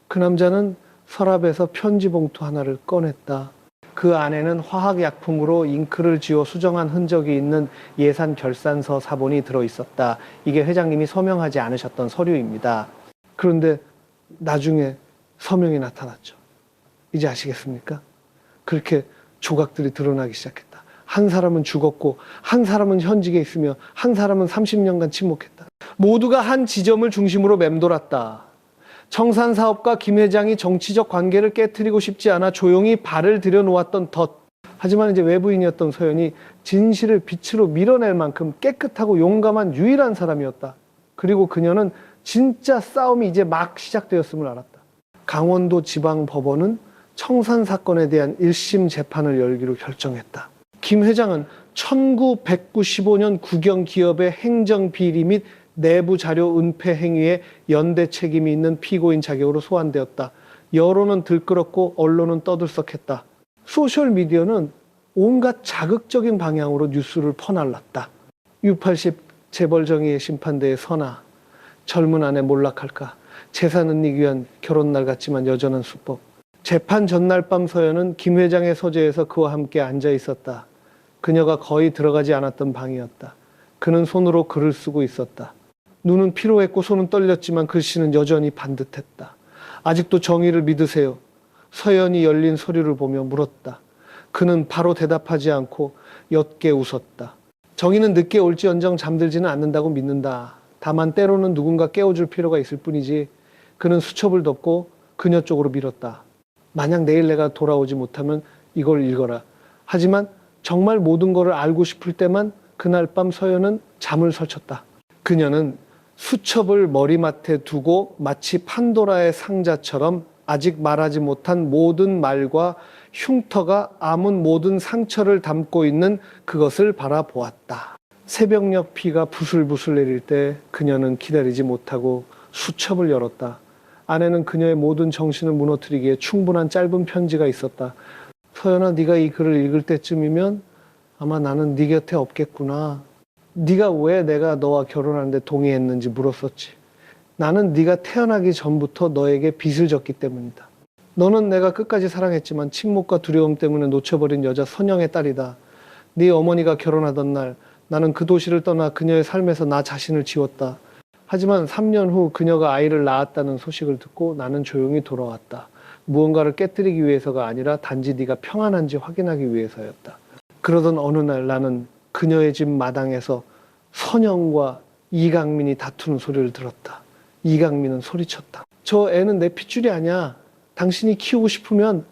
Speaker 1: 그 남자는 서랍에서 편지 봉투 하나를 꺼냈다. 그 안에는 화학약품으로 잉크를 지워 수정한 흔적이 있는 예산 결산서 사본이 들어있었다. 이게 회장님이 서명하지 않으셨던 서류입니다. 그런데 나중에 서명이 나타났죠. 이제 아시겠습니까? 그렇게 조각들이 드러나기 시작했다. 한 사람은 죽었고 한 사람은 현직에 있으며 한 사람은 30년간 침묵했다. 모두가 한 지점을 중심으로 맴돌았다. 청산사업과 김 회장이 정치적 관계를 깨트리고 싶지 않아 조용히 발을 들여놓았던 덫. 하지만 이제 외부인이었던 서연이 진실을 빛으로 밀어낼 만큼 깨끗하고 용감한 유일한 사람이었다. 그리고 그녀는 진짜 싸움이 이제 막 시작되었음을 알았다. 강원도 지방법원은 청산 사건에 대한 1심 재판을 열기로 결정했다. 김 회장은 1995년 국영기업의 행정비리 및 내부 자료 은폐 행위에 연대 책임이 있는 피고인 자격으로 소환되었다. 여론은 들끓었고 언론은 떠들썩했다. 소셜미디어는 온갖 자극적인 방향으로 뉴스를 퍼날랐다. U80 재벌정의의 심판대의 선아, 젊은 아내 몰락할까, 재산 은닉 위한 결혼날 같지만 여전한 수법. 재판 전날 밤 서연은 김 회장의 서재에서 그와 함께 앉아 있었다. 그녀가 거의 들어가지 않았던 방이었다. 그는 손으로 글을 쓰고 있었다. 눈은 피로했고 손은 떨렸지만 글씨는 여전히 반듯했다. 아직도 정의를 믿으세요. 서연이 열린 서류를 보며 물었다. 그는 바로 대답하지 않고 옅게 웃었다. 정의는 늦게 올지언정 잠들지는 않는다고 믿는다. 다만 때로는 누군가 깨워줄 필요가 있을 뿐이지. 그는 수첩을 덮고 그녀 쪽으로 밀었다. 만약 내일 내가 돌아오지 못하면 이걸 읽어라. 하지만 정말 모든 것을 알고 싶을 때만 그날 밤 서연은 잠을 설쳤다. 그녀는 수첩을 머리맡에 두고 마치 판도라의 상자처럼 아직 말하지 못한 모든 말과 흉터가 아문 모든 상처를 담고 있는 그것을 바라보았다. 새벽녘 비가 부슬부슬 내릴 때 그녀는 기다리지 못하고 수첩을 열었다. 안에는 그녀의 모든 정신을 무너뜨리기에 충분한 짧은 편지가 있었다. 서연아, 네가 이 글을 읽을 때쯤이면 아마 나는 네 곁에 없겠구나. 네가 왜 내가 너와 결혼하는데 동의했는지 물었었지. 나는 네가 태어나기 전부터 너에게 빚을 졌기 때문이다. 너는 내가 끝까지 사랑했지만 침묵과 두려움 때문에 놓쳐버린 여자 선영의 딸이다. 네 어머니가 결혼하던 날 나는 그 도시를 떠나 그녀의 삶에서 나 자신을 지웠다. 하지만 3년 후 그녀가 아이를 낳았다는 소식을 듣고 나는 조용히 돌아왔다. 무언가를 깨뜨리기 위해서가 아니라 단지 네가 평안한지 확인하기 위해서였다. 그러던 어느 날 나는 그녀의 집 마당에서 선영과 이강민이 다투는 소리를 들었다. 이강민은 소리쳤다. 저 애는 내 핏줄이 아니야. 당신이 키우고 싶으면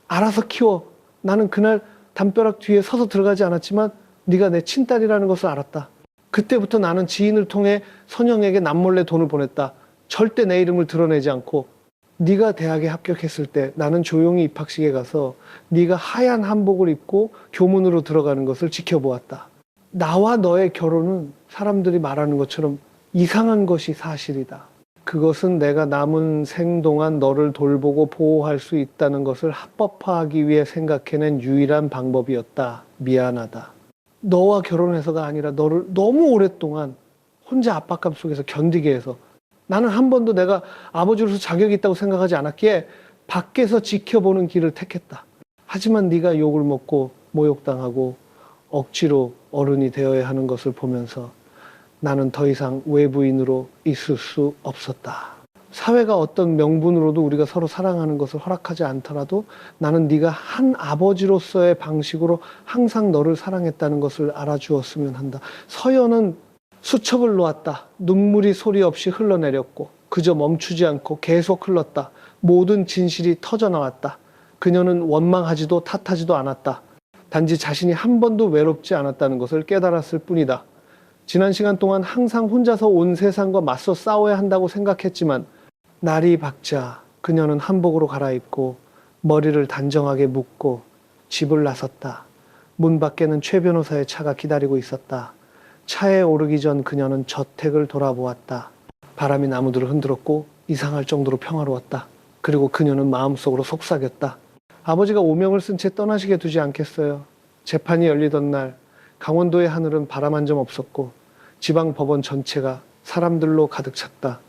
Speaker 1: 알아서 키워. 나는 그날 담벼락 뒤에 서서 들어가지 않았지만 네가 내 친딸이라는 것을 알았다. 그때부터 나는 지인을 통해 선영에게 남몰래 돈을 보냈다. 절대 내 이름을 드러내지 않고. 네가 대학에 합격했을 때 나는 조용히 입학식에 가서 네가 하얀 한복을 입고 교문으로 들어가는 것을 지켜보았다. 나와 너의 결혼은 사람들이 말하는 것처럼 이상한 것이 사실이다. 그것은 내가 남은 생 동안 너를 돌보고 보호할 수 있다는 것을 합법화하기 위해 생각해낸 유일한 방법이었다. 미안하다. 너와 결혼해서가 아니라 너를 너무 오랫동안 혼자 압박감 속에서 견디게 해서 나는 한 번도 내가 아버지로서 자격이 있다고 생각하지 않았기에 밖에서 지켜보는 길을 택했다. 하지만 네가 욕을 먹고 모욕당하고 억지로 어른이 되어야 하는 것을 보면서 나는 더 이상 외부인으로 있을 수 없었다. 사회가 어떤 명분으로도 우리가 서로 사랑하는 것을 허락하지 않더라도 나는 네가 한 아버지로서의 방식으로 항상 너를 사랑했다는 것을 알아주었으면 한다. 서연은 수첩을 놓았다. 눈물이 소리 없이 흘러내렸고 그저 멈추지 않고 계속 흘렀다. 모든 진실이 터져나왔다. 그녀는 원망하지도 탓하지도 않았다. 단지 자신이 한 번도 외롭지 않았다는 것을 깨달았을 뿐이다. 지난 시간 동안 항상 혼자서 온 세상과 맞서 싸워야 한다고 생각했지만 날이 밝자 그녀는 한복으로 갈아입고 머리를 단정하게 묶고 집을 나섰다. 문 밖에는 최 변호사의 차가 기다리고 있었다. 차에 오르기 전 그녀는 저택을 돌아보았다. 바람이 나무들을 흔들었고 이상할 정도로 평화로웠다. 그리고 그녀는 마음속으로 속삭였다. 아버지가 오명을 쓴 채 떠나시게 두지 않겠어요. 재판이 열리던 날 강원도의 하늘은 바람 한 점 없었고 지방 법원 전체가 사람들로 가득 찼다.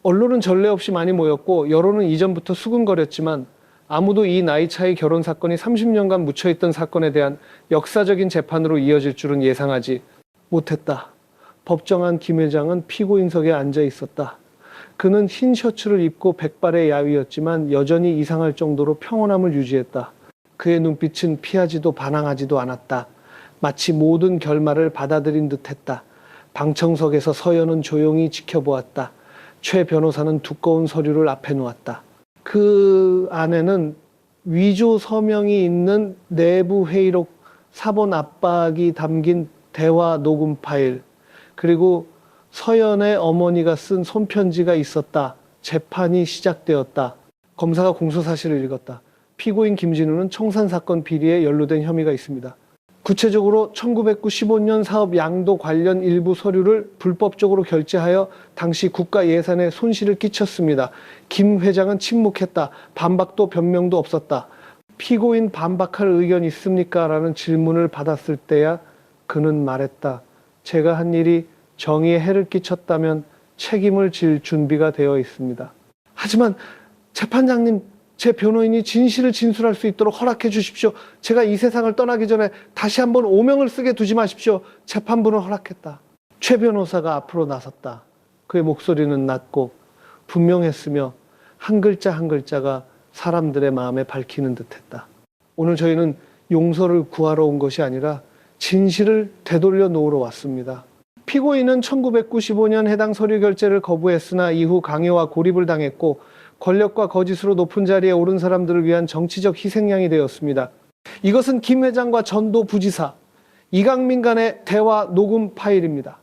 Speaker 1: 언론은 전례 없이 많이 모였고 여론은 이전부터 수군거렸지만 아무도 이 나이 차의 결혼 사건이 30년간 묻혀있던 사건에 대한 역사적인 재판으로 이어질 줄은 예상하지 못했다. 법정 안 김 회장은 피고인석에 앉아 있었다. 그는 흰 셔츠를 입고 백발의 야위였지만 여전히 이상할 정도로 평온함을 유지했다. 그의 눈빛은 피하지도 반항하지도 않았다. 마치 모든 결말을 받아들인 듯했다. 방청석에서 서연은 조용히 지켜보았다. 최 변호사는 두꺼운 서류를 앞에 놓았다. 그 안에는 위조 서명이 있는 내부 회의록 사본 압박이 담긴 대화 녹음 파일, 그리고 서연의 어머니가 쓴 손편지가 있었다. 재판이 시작되었다. 검사가 공소사실을 읽었다. 피고인 김진우는 청산사건 비리에 연루된 혐의가 있습니다. 구체적으로 1995년 사업 양도 관련 일부 서류를 불법적으로 결제하여 당시 국가 예산에 손실을 끼쳤습니다. 김 회장은 침묵했다. 반박도 변명도 없었다. 피고인 반박할 의견 있습니까? 라는 질문을 받았을 때야 그는 말했다. 제가 한 일이 정의에 해를 끼쳤다면 책임을 질 준비가 되어 있습니다. 하지만 재판장님, 제 변호인이 진실을 진술할 수 있도록 허락해 주십시오. 제가 이 세상을 떠나기 전에 다시 한번 오명을 쓰게 두지 마십시오. 재판부는 허락했다. 최 변호사가 앞으로 나섰다. 그의 목소리는 낮고 분명했으며 한 글자 한 글자가 사람들의 마음에 밝히는 듯했다. 오늘 저희는 용서를 구하러 온 것이 아니라 진실을 되돌려 놓으러 왔습니다. 피고인은 1995년 해당 서류 결제를 거부했으나 이후 강요와 고립을 당했고 권력과 거짓으로 높은 자리에 오른 사람들을 위한 정치적 희생양이 되었습니다. 이것은 김 회장과 전도 부지사, 이강민 간의 대화 녹음 파일입니다.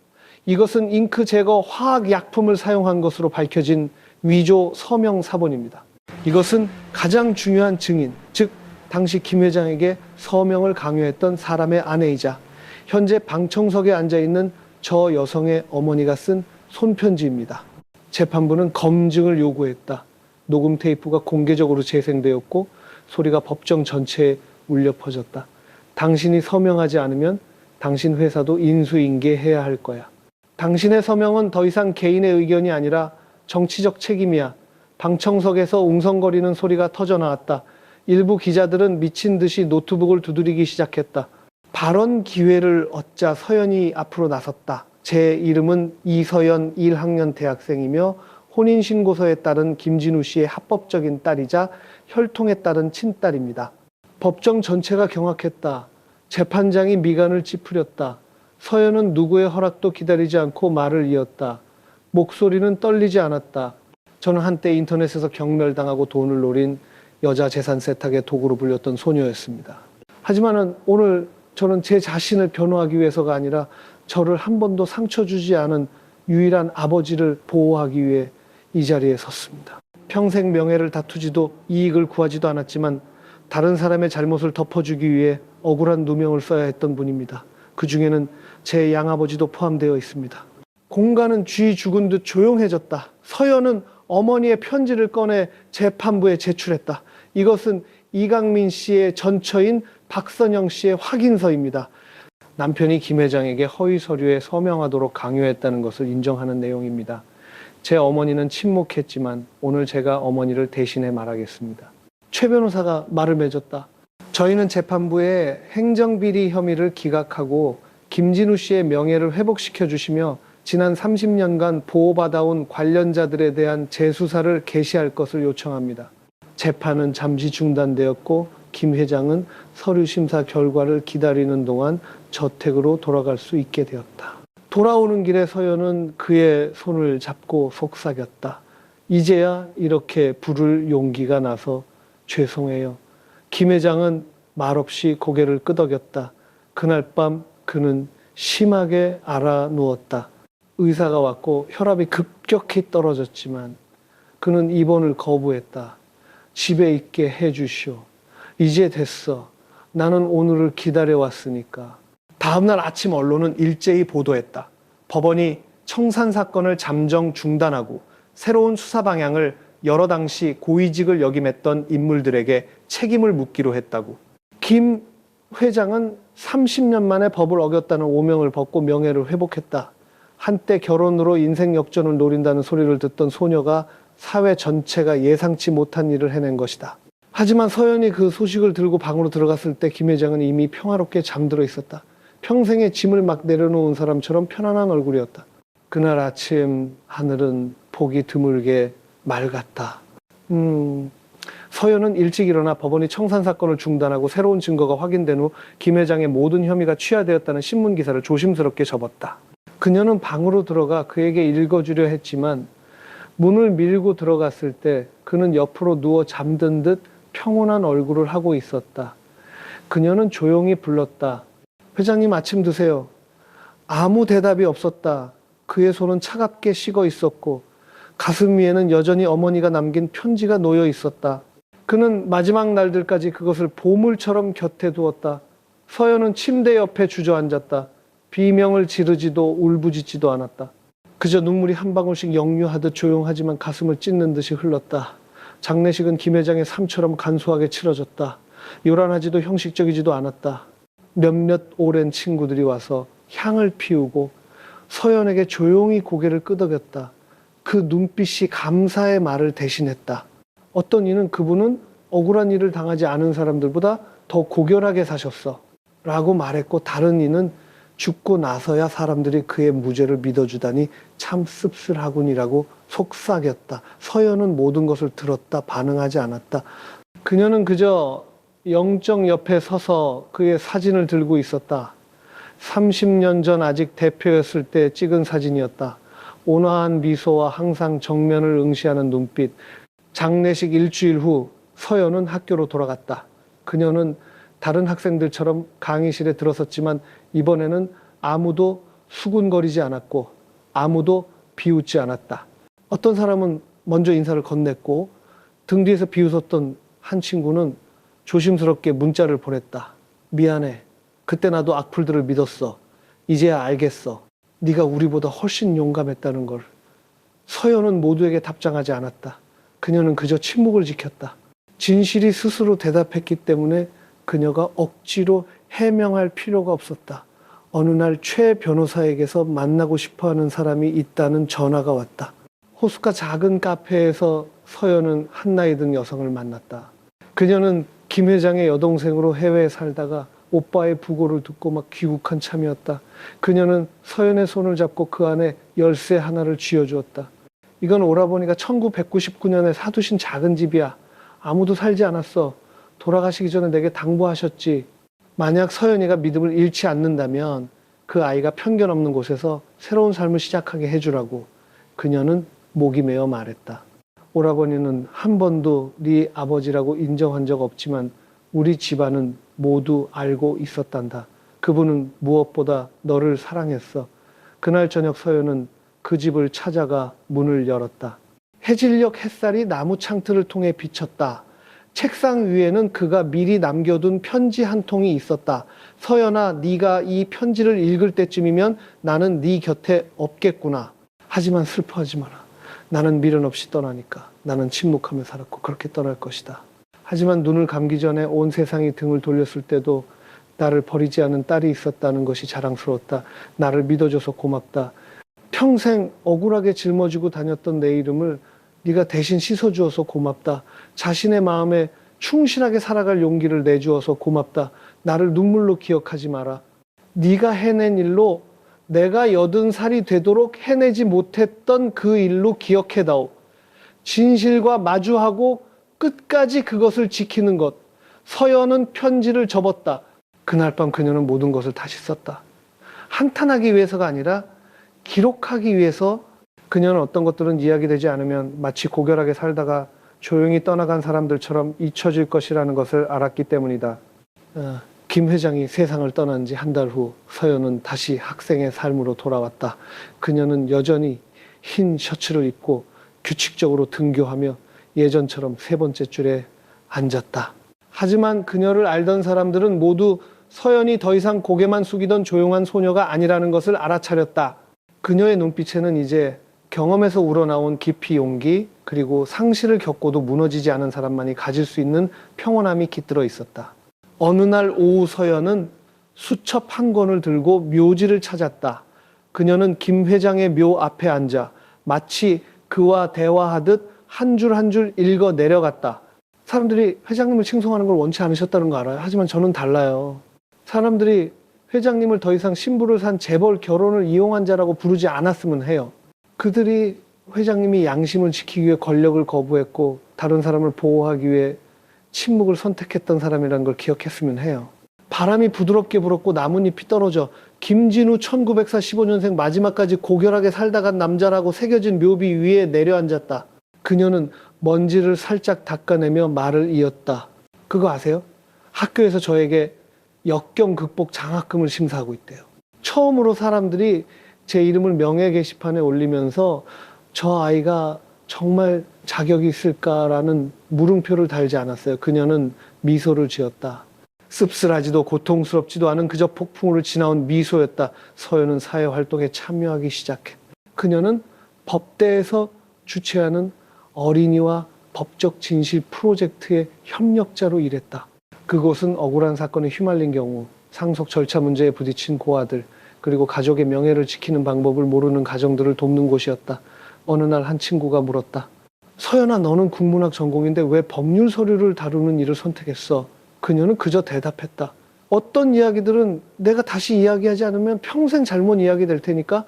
Speaker 1: 이것은 잉크 제거 화학 약품을 사용한 것으로 밝혀진 위조 서명 사본입니다. 이것은 가장 중요한 증인, 즉 당시 김 회장에게 서명을 강요했던 사람의 아내이자 현재 방청석에 앉아있는 저 여성의 어머니가 쓴 손편지입니다. 재판부는 검증을 요구했다. 녹음 테이프가 공개적으로 재생되었고 소리가 법정 전체에 울려 퍼졌다. 당신이 서명하지 않으면 당신 회사도 인수인계해야 할 거야. 당신의 서명은 더 이상 개인의 의견이 아니라 정치적 책임이야. 방청석에서 웅성거리는 소리가 터져나왔다. 일부 기자들은 미친 듯이 노트북을 두드리기 시작했다. 발언 기회를 얻자 서연이 앞으로 나섰다. 제 이름은 이서연 1학년 대학생이며 혼인신고서에 따른 김진우 씨의 합법적인 딸이자 혈통에 따른 친딸입니다. 법정 전체가 경악했다. 재판장이 미간을 찌푸렸다. 서연은 누구의 허락도 기다리지 않고 말을 이었다. 목소리는 떨리지 않았다. 저는 한때 인터넷에서 경멸당하고 돈을 노린 여자 재산 세탁의 도구로 불렸던 소녀였습니다. 하지만 오늘 저는 제 자신을 변호하기 위해서가 아니라 저를 한 번도 상처 주지 않은 유일한 아버지를 보호하기 위해 이 자리에 섰습니다. 평생 명예를 다투지도 이익을 구하지도 않았지만 다른 사람의 잘못을 덮어주기 위해 억울한 누명을 써야 했던 분입니다. 그 중에는 제 양아버지도 포함되어 있습니다. 공간은 쥐 죽은 듯 조용해졌다. 서연은 어머니의 편지를 꺼내 재판부에 제출했다. 이것은 이강민 씨의 전처인 박선영 씨의 확인서입니다. 남편이 김 회장에게 허위 서류에 서명하도록 강요했다는 것을 인정하는 내용입니다. 제 어머니는 침묵했지만 오늘 제가 어머니를 대신해 말하겠습니다. 최 변호사가 말을 맺었다. 저희는 재판부에 행정비리 혐의를 기각하고 김진우 씨의 명예를 회복시켜 주시며 지난 30년간 보호받아온 관련자들에 대한 재수사를 개시할 것을 요청합니다. 재판은 잠시 중단되었고 김 회장은 서류 심사 결과를 기다리는 동안 저택으로 돌아갈 수 있게 되었다. 돌아오는 길에 서연은 그의 손을 잡고 속삭였다. 이제야 이렇게 부를 용기가 나서 죄송해요. 김 회장은 말없이 고개를 끄덕였다. 그날 밤 그는 심하게 앓아누웠다. 의사가 왔고 혈압이 급격히 떨어졌지만 그는 입원을 거부했다. 집에 있게 해주시오. 이제 됐어. 나는 오늘을 기다려왔으니까. 다음날 아침 언론은 일제히 보도했다. 법원이 청산 사건을 잠정 중단하고 새로운 수사 방향을 여러 당시 고위직을 역임했던 인물들에게 책임을 묻기로 했다고. 김 회장은 30년 만에 법을 어겼다는 오명을 벗고 명예를 회복했다. 한때 결혼으로 인생 역전을 노린다는 소리를 듣던 소녀가 사회 전체가 예상치 못한 일을 해낸 것이다. 하지만 서연이 그 소식을 들고 방으로 들어갔을 때 김 회장은 이미 평화롭게 잠들어 있었다. 평생의 짐을 막 내려놓은 사람처럼 편안한 얼굴이었다. 그날 아침 하늘은 보기 드물게 맑았다. 서연은 일찍 일어나 법원이 청산 사건을 중단하고 새로운 증거가 확인된 후 김 회장의 모든 혐의가 취하되었다는 신문 기사를 조심스럽게 접었다. 그녀는 방으로 들어가 그에게 읽어주려 했지만 문을 밀고 들어갔을 때 그는 옆으로 누워 잠든 듯 평온한 얼굴을 하고 있었다. 그녀는 조용히 불렀다. 회장님 아침 드세요. 아무 대답이 없었다. 그의 손은 차갑게 식어 있었고 가슴 위에는 여전히 어머니가 남긴 편지가 놓여 있었다. 그는 마지막 날들까지 그것을 보물처럼 곁에 두었다. 서연은 침대 옆에 주저앉았다. 비명을 지르지도 울부짖지도 않았다. 그저 눈물이 한 방울씩 역류하듯 조용하지만 가슴을 찢는 듯이 흘렀다. 장례식은 김 회장의 삶처럼 간소하게 치러졌다. 요란하지도 형식적이지도 않았다. 몇몇 오랜 친구들이 와서 향을 피우고 서연에게 조용히 고개를 끄덕였다. 그 눈빛이 감사의 말을 대신했다. 어떤 이는 그분은 억울한 일을 당하지 않은 사람들보다 더 고결하게 사셨어 라고 말했고, 다른 이는 죽고 나서야 사람들이 그의 무죄를 믿어주다니 참 씁쓸하군이라고 속삭였다. 서연은 모든 것을 들었다. 반응하지 않았다. 그녀는 그저 영정 옆에 서서 그의 사진을 들고 있었다. 30년 전 아직 대표였을 때 찍은 사진이었다. 온화한 미소와 항상 정면을 응시하는 눈빛. 장례식 일주일 후 서연은 학교로 돌아갔다. 그녀는 다른 학생들처럼 강의실에 들어섰지만 이번에는 아무도 수군거리지 않았고 아무도 비웃지 않았다. 어떤 사람은 먼저 인사를 건넸고 등 뒤에서 비웃었던 한 친구는 조심스럽게 문자를 보냈다. 미안해. 그때 나도 악플들을 믿었어. 이제야 알겠어. 네가 우리보다 훨씬 용감했다는 걸. 서연은 모두에게 답장하지 않았다. 그녀는 그저 침묵을 지켰다. 진실이 스스로 대답했기 때문에 그녀가 억지로 해명할 필요가 없었다. 어느 날 최 변호사에게서 만나고 싶어하는 사람이 있다는 전화가 왔다. 호숫가 작은 카페에서 서연은 한나이 든 여성을 만났다. 그녀는 김 회장의 여동생으로 해외에 살다가 오빠의 부고를 듣고 막 귀국한 참이었다. 그녀는 서연의 손을 잡고 그 안에 열쇠 하나를 쥐어주었다. 이건 오라버니가 1999년에 사두신 작은 집이야. 아무도 살지 않았어. 돌아가시기 전에 내게 당부하셨지. 만약 서연이가 믿음을 잃지 않는다면 그 아이가 편견 없는 곳에서 새로운 삶을 시작하게 해주라고. 그녀는 목이 메어 말했다. 오라버니는 한 번도 네 아버지라고 인정한 적 없지만 우리 집안은 모두 알고 있었단다. 그분은 무엇보다 너를 사랑했어. 그날 저녁 서연은 그 집을 찾아가 문을 열었다. 해질녘 햇살이 나무 창틀을 통해 비쳤다. 책상 위에는 그가 미리 남겨둔 편지 한 통이 있었다. 서연아, 네가 이 편지를 읽을 때쯤이면 나는 네 곁에 없겠구나. 하지만 슬퍼하지 마라. 나는 미련 없이 떠나니까. 나는 침묵하며 살았고 그렇게 떠날 것이다. 하지만 눈을 감기 전에 온 세상이 등을 돌렸을 때도 나를 버리지 않은 딸이 있었다는 것이 자랑스러웠다. 나를 믿어줘서 고맙다. 평생 억울하게 짊어지고 다녔던 내 이름을 네가 대신 씻어주어서 고맙다. 자신의 마음에 충실하게 살아갈 용기를 내주어서 고맙다. 나를 눈물로 기억하지 마라. 네가 해낸 일로 내가 80살이 되도록 해내지 못했던 그 일로 기억해다오. 진실과 마주하고 끝까지 그것을 지키는 것. 서연은 편지를 접었다. 그날 밤 그녀는 모든 것을 다시 썼다. 한탄하기 위해서가 아니라 기록하기 위해서. 그녀는 어떤 것들은 이야기되지 않으면 마치 고결하게 살다가 조용히 떠나간 사람들처럼 잊혀질 것이라는 것을 알았기 때문이다. 김 회장이 세상을 떠난 지 한 달 후 서연은 다시 학생의 삶으로 돌아왔다. 그녀는 여전히 흰 셔츠를 입고 규칙적으로 등교하며 예전처럼 세 번째 줄에 앉았다. 하지만 그녀를 알던 사람들은 모두 서연이 더 이상 고개만 숙이던 조용한 소녀가 아니라는 것을 알아차렸다. 그녀의 눈빛에는 이제 경험에서 우러나온 깊이 용기, 그리고 상실을 겪고도 무너지지 않은 사람만이 가질 수 있는 평온함이 깃들어 있었다. 어느 날 오후 서연은 수첩 한 권을 들고 묘지를 찾았다. 그녀는 김 회장의 묘 앞에 앉아 마치 그와 대화하듯 한 줄 한 줄 읽어 내려갔다. 사람들이 회장님을 칭송하는 걸 원치 않으셨다는 거 알아요. 하지만 저는 달라요. 사람들이 회장님을 더 이상 신부를 산 재벌 결혼을 이용한 자라고 부르지 않았으면 해요. 그들이 회장님이 양심을 지키기 위해 권력을 거부했고 다른 사람을 보호하기 위해 침묵을 선택했던 사람이라는 걸 기억했으면 해요. 바람이 부드럽게 불었고 나뭇잎이 떨어져 김진우 1945년생 마지막까지 고결하게 살다 간 남자라고 새겨진 묘비 위에 내려앉았다. 그녀는 먼지를 살짝 닦아내며 말을 이었다. 그거 아세요? 학교에서 저에게 역경 극복 장학금을 심사하고 있대요. 처음으로 사람들이 제 이름을 명예 게시판에 올리면서 저 아이가 정말 자격이 있을까라는 물음표를 달지 않았어요. 그녀는 미소를 지었다. 씁쓸하지도 고통스럽지도 않은 그저 폭풍우를 지나온 미소였다. 서연은 사회활동에 참여하기 시작했다. 그녀는 법대에서 주최하는 어린이와 법적 진실 프로젝트의 협력자로 일했다. 그곳은 억울한 사건에 휘말린 경우 상속 절차 문제에 부딪힌 고아들, 그리고 가족의 명예를 지키는 방법을 모르는 가정들을 돕는 곳이었다. 어느 날 한 친구가 물었다. 서연아, 너는 국문학 전공인데 왜 법률 서류를 다루는 일을 선택했어? 그녀는 그저 대답했다. 어떤 이야기들은 내가 다시 이야기하지 않으면 평생 잘못 이야기될 테니까.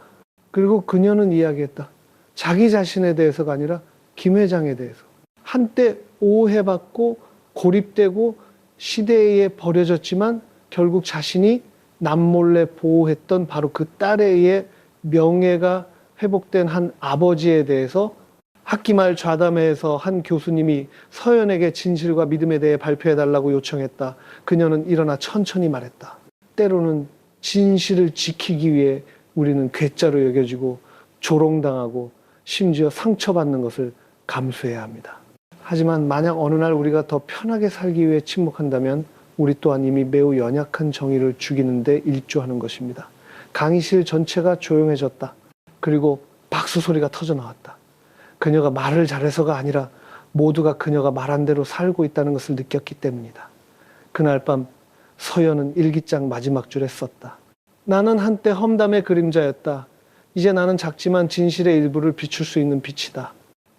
Speaker 1: 그리고 그녀는 이야기했다. 자기 자신에 대해서가 아니라 김 회장에 대해서. 한때 오해받고 고립되고 시대에 버려졌지만 결국 자신이 남몰래 보호했던 바로 그 딸에 의해 명예가 회복된 한 아버지에 대해서 학기 말 좌담회에서 한 교수님이 서연에게 진실과 믿음에 대해 발표해달라고 요청했다. 그녀는 일어나 천천히 말했다. 때로는 진실을 지키기 위해 우리는 괴짜로 여겨지고 조롱당하고 심지어 상처받는 것을 감수해야 합니다. 하지만 만약 어느 날 우리가 더 편하게 살기 위해 침묵한다면 우리 또한 이미 매우 연약한 정의를 죽이는데 일조하는 것입니다. 강의실 전체가 조용해졌다. 그리고 박수 소리가 터져 나왔다. 그녀가 말을 잘해서가 아니라 모두가 그녀가 말한 대로 살고 있다는 것을 느꼈기 때문이다. 그날 밤 서연은 일기장 마지막 줄에 썼다. 나는 한때 험담의 그림자였다. 이제 나는 작지만 진실의 일부를 비출 수 있는 빛이다.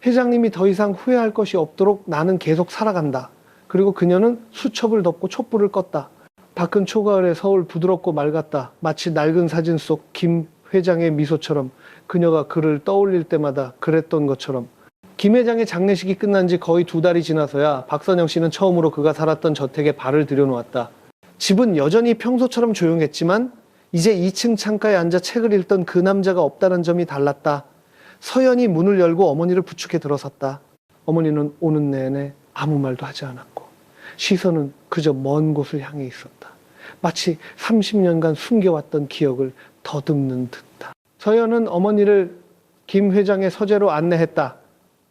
Speaker 1: 회장님이 더 이상 후회할 것이 없도록 나는 계속 살아간다. 그리고 그녀는 수첩을 덮고 촛불을 껐다. 밖은 초가을에 서울 부드럽고 맑았다. 마치 낡은 사진 속 김 회장의 미소처럼 그녀가 그를 떠올릴 때마다 그랬던 것처럼. 김 회장의 장례식이 끝난 지 거의 2달이 지나서야 박선영 씨는 처음으로 그가 살았던 저택에 발을 들여놓았다. 집은 여전히 평소처럼 조용했지만 이제 2층 창가에 앉아 책을 읽던 그 남자가 없다는 점이 달랐다. 서연이 문을 열고 어머니를 부축해 들어섰다. 어머니는 오는 내내 아무 말도 하지 않았고 시선은 그저 먼 곳을 향해 있었다. 마치 30년간 숨겨왔던 기억을 더듬는 듯다. 서연은 어머니를 김 회장의 서재로 안내했다.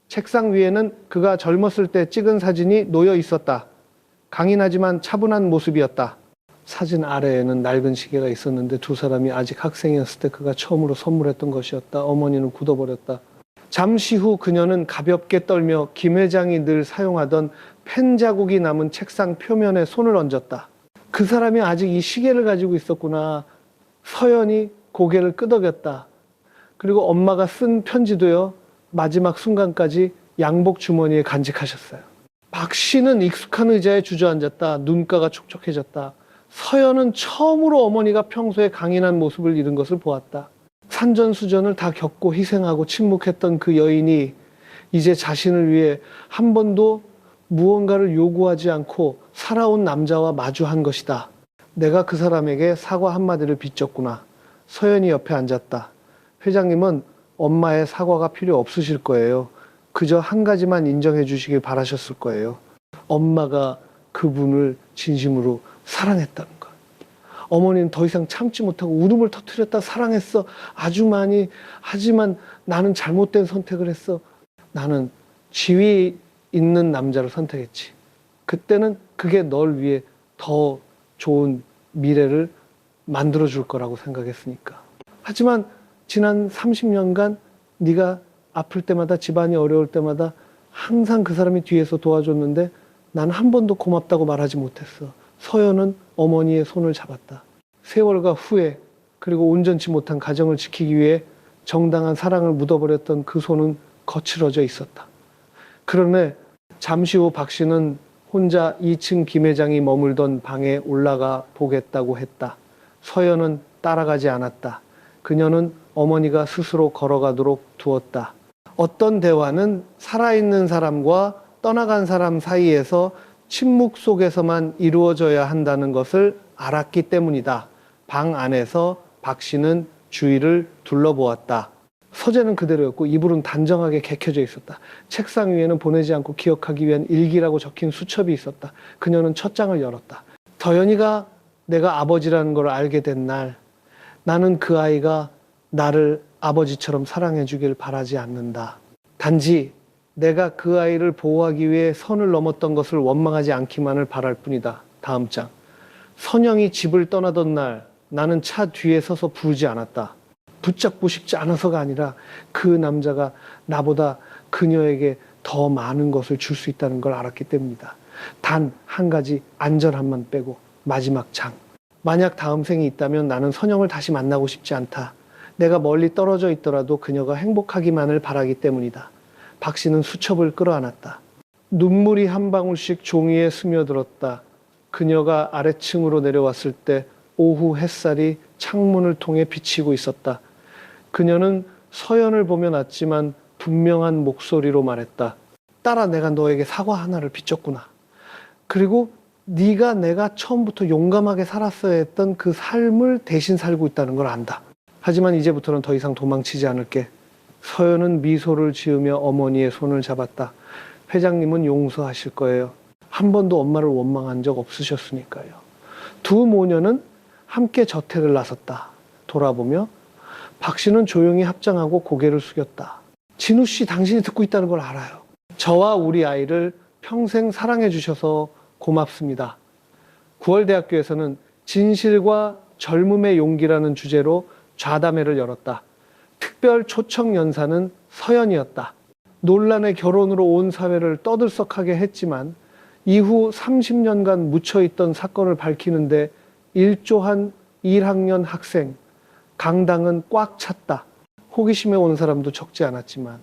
Speaker 1: 책상 위에는 그가 젊었을 때 찍은 사진이 놓여 있었다. 강인하지만 차분한 모습이었다. 사진 아래에는 낡은 시계가 있었는데 두 사람이 아직 학생이었을 때 그가 처음으로 선물했던 것이었다. 어머니는 굳어버렸다. 잠시 후 그녀는 가볍게 떨며 김 회장이 늘 사용하던 펜 자국이 남은 책상 표면에 손을 얹었다. 그 사람이 아직 이 시계를 가지고 있었구나. 서연이 고개를 끄덕였다. 그리고 엄마가 쓴 편지도요. 마지막 순간까지 양복 주머니에 간직하셨어요. 박 씨는 익숙한 의자에 주저앉았다. 눈가가 촉촉해졌다. 서연은 처음으로 어머니가 평소에 강인한 모습을 잃은 것을 보았다. 산전수전을 다 겪고 희생하고 침묵했던 그 여인이 이제 자신을 위해 한 번도 무언가를 요구하지 않고 살아온 남자와 마주한 것이다. 내가 그 사람에게 사과 한마디를 빚졌구나. 서연이 옆에 앉았다. 회장님은 엄마의 사과가 필요 없으실 거예요. 그저 한 가지만 인정해 주시길 바라셨을 거예요. 엄마가 그분을 진심으로 사랑했다는 것. 어머니는 더 이상 참지 못하고 울음을 터뜨렸다. 사랑했어. 아주 많이. 하지만 나는 잘못된 선택을 했어. 나는 지위 있는 남자를 선택했지. 그때는 그게 널 위해 더 좋은 미래를 만들어줄 거라고 생각했으니까. 하지만 지난 30년간 네가 아플 때마다, 집안이 어려울 때마다 항상 그 사람이 뒤에서 도와줬는데 난 한 번도 고맙다고 말하지 못했어. 서연은 어머니의 손을 잡았다. 세월과 후회, 그리고 온전치 못한 가정을 지키기 위해 정당한 사랑을 묻어버렸던 그 손은 거칠어져 있었다. 그러네 잠시 후 박 씨는 혼자 2층 김 회장이 머물던 방에 올라가 보겠다고 했다. 서연은 따라가지 않았다. 그녀는 어머니가 스스로 걸어가도록 두었다. 어떤 대화는 살아있는 사람과 떠나간 사람 사이에서 침묵 속에서만 이루어져야 한다는 것을 알았기 때문이다. 방 안에서 박 씨는 주위를 둘러보았다. 서재는 그대로였고 이불은 단정하게 개켜져 있었다. 책상 위에는 보내지 않고 기억하기 위한 일기라고 적힌 수첩이 있었다. 그녀는 첫 장을 열었다. 더연이가 내가 아버지라는 걸 알게 된 날, 나는 그 아이가 나를 아버지처럼 사랑해 주길 바라지 않는다. 단지 내가 그 아이를 보호하기 위해 선을 넘었던 것을 원망하지 않기만을 바랄 뿐이다. 다음 장. 선영이 집을 떠나던 날 나는 차 뒤에 서서 부르지 않았다. 붙잡고 싶지 않아서가 아니라 그 남자가 나보다 그녀에게 더 많은 것을 줄 수 있다는 걸 알았기 때문이다. 단 한 가지 안전함만 빼고 마지막 장. 만약 다음 생이 있다면 나는 선영을 다시 만나고 싶지 않다. 내가 멀리 떨어져 있더라도 그녀가 행복하기만을 바라기 때문이다. 박 씨는 수첩을 끌어안았다. 눈물이 한 방울씩 종이에 스며들었다. 그녀가 아래층으로 내려왔을 때 오후 햇살이 창문을 통해 비치고 있었다. 그녀는 서연을 보며 낮지만 분명한 목소리로 말했다. 딸아, 내가 너에게 사과 하나를 빚졌구나. 그리고 네가 내가 처음부터 용감하게 살았어야 했던 그 삶을 대신 살고 있다는 걸 안다. 하지만 이제부터는 더 이상 도망치지 않을게. 서연은 미소를 지으며 어머니의 손을 잡았다. 회장님은 용서하실 거예요. 한 번도 엄마를 원망한 적 없으셨으니까요. 두 모녀는 함께 저택을 나섰다. 돌아보며 박 씨는 조용히 합장하고 고개를 숙였다. 진우 씨, 당신이 듣고 있다는 걸 알아요. 저와 우리 아이를 평생 사랑해 주셔서 고맙습니다. 9월대학교에서는 진실과 젊음의 용기라는 주제로 좌담회를 열었다. 특별 초청 연사는 서연이었다. 논란의 결혼으로 온 사회를 떠들썩하게 했지만 이후 30년간 묻혀있던 사건을 밝히는데 일조한 1학년 학생, 강당은 꽉 찼다. 호기심에 온 사람도 적지 않았지만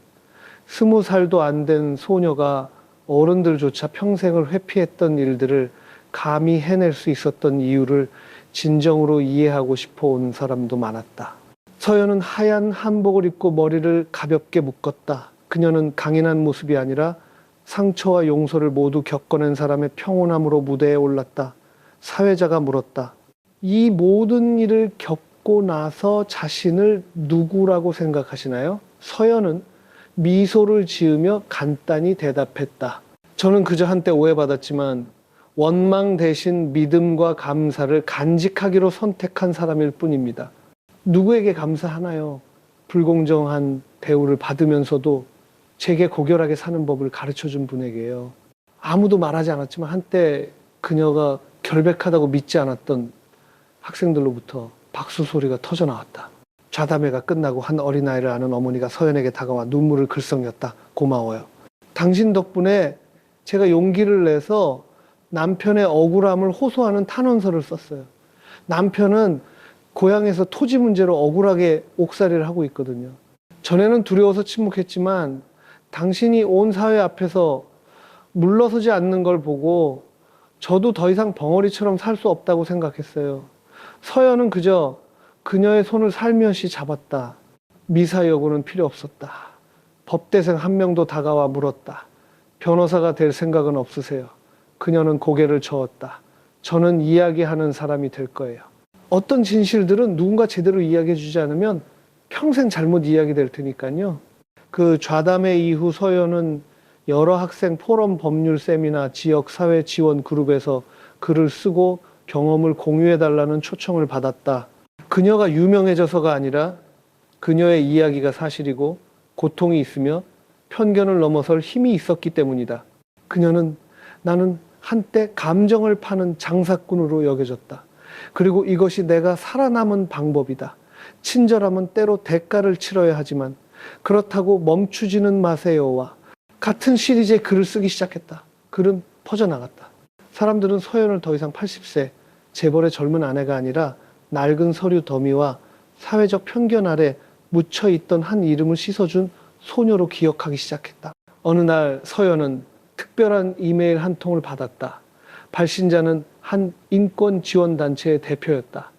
Speaker 1: 20살도 안 된 소녀가 어른들조차 평생을 회피했던 일들을 감히 해낼 수 있었던 이유를 진정으로 이해하고 싶어 온 사람도 많았다. 서연은 하얀 한복을 입고 머리를 가볍게 묶었다. 그녀는 강인한 모습이 아니라 상처와 용서를 모두 겪어낸 사람의 평온함으로 무대에 올랐다. 사회자가 물었다. 이 모든 일을 겪고 나서 자신을 누구라고 생각하시나요? 서연은 미소를 지으며 간단히 대답했다. 저는 그저 한때 오해받았지만 원망 대신 믿음과 감사를 간직하기로 선택한 사람일 뿐입니다. 누구에게 감사하나요? 불공정한 대우를 받으면서도 제게 고결하게 사는 법을 가르쳐준 분에게요. 아무도 말하지 않았지만 한때 그녀가 결백하다고 믿지 않았던 학생들로부터 박수 소리가 터져 나왔다. 좌담회가 끝나고 한 어린아이를 아는 어머니가 서연에게 다가와 눈물을 글썽였다. 고마워요. 당신 덕분에 제가 용기를 내서 남편의 억울함을 호소하는 탄원서를 썼어요. 남편은 고향에서 토지 문제로 억울하게 옥살이를 하고 있거든요. 전에는 두려워서 침묵했지만 당신이 온 사회 앞에서 물러서지 않는 걸 보고 저도 더 이상 벙어리처럼 살 수 없다고 생각했어요. 서연은 그저 그녀의 손을 살며시 잡았다. 미사여구는 필요 없었다. 법대생 한 명도 다가와 물었다. 변호사가 될 생각은 없으세요? 그녀는 고개를 저었다. 저는 이야기하는 사람이 될 거예요. 어떤 진실들은 누군가 제대로 이야기해 주지 않으면 평생 잘못 이야기될 테니까요. 그 좌담회 이후 서연은 여러 학생 포럼 법률 세미나 지역 사회 지원 그룹에서 글을 쓰고 경험을 공유해달라는 초청을 받았다. 그녀가 유명해져서가 아니라 그녀의 이야기가 사실이고 고통이 있으며 편견을 넘어설 힘이 있었기 때문이다. 그녀는 나는 한때 감정을 파는 장사꾼으로 여겨졌다. 그리고 이것이 내가 살아남은 방법이다. 친절함은 때로 대가를 치러야 하지만 그렇다고 멈추지는 마세요와 같은 시리즈의 글을 쓰기 시작했다. 글은 퍼져나갔다. 사람들은 서연을 더 이상 80세 재벌의 젊은 아내가 아니라 낡은 서류 더미와 사회적 편견 아래 묻혀있던 한 이름을 씻어준 소녀로 기억하기 시작했다. 어느 날 서연은 특별한 이메일 한 통을 받았다. 발신자는 한 인권 지원 단체의 대표였다.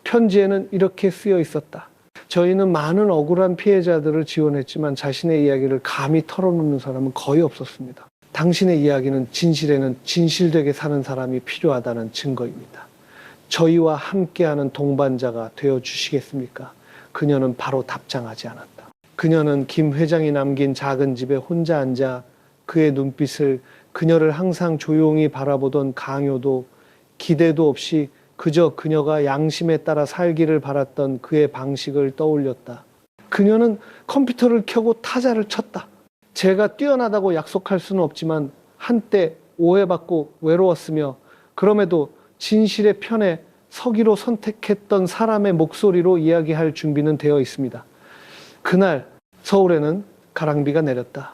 Speaker 1: 편지에는 이렇게 쓰여 있었다. 저희는 많은 억울한 피해자들을 지원했지만 자신의 이야기를 감히 털어놓는 사람은 거의 없었습니다. 당신의 이야기는 진실에는 진실되게 사는 사람이 필요하다는 증거입니다. 저희와 함께하는 동반자가 되어주시겠습니까? 그녀는 바로 답장하지 않았다. 그녀는 김 회장이 남긴 작은 집에 혼자 앉아 그의 눈빛을 그녀를 항상 조용히 바라보던 강요도 기대도 없이 그저 그녀가 양심에 따라 살기를 바랐던 그의 방식을 떠올렸다. 그녀는 컴퓨터를 켜고 타자를 쳤다. 제가 뛰어나다고 약속할 수는 없지만 한때 오해받고 외로웠으며 그럼에도 진실의 편에 서기로 선택했던 사람의 목소리로 이야기할 준비는 되어 있습니다. 그날 서울에는 가랑비가 내렸다.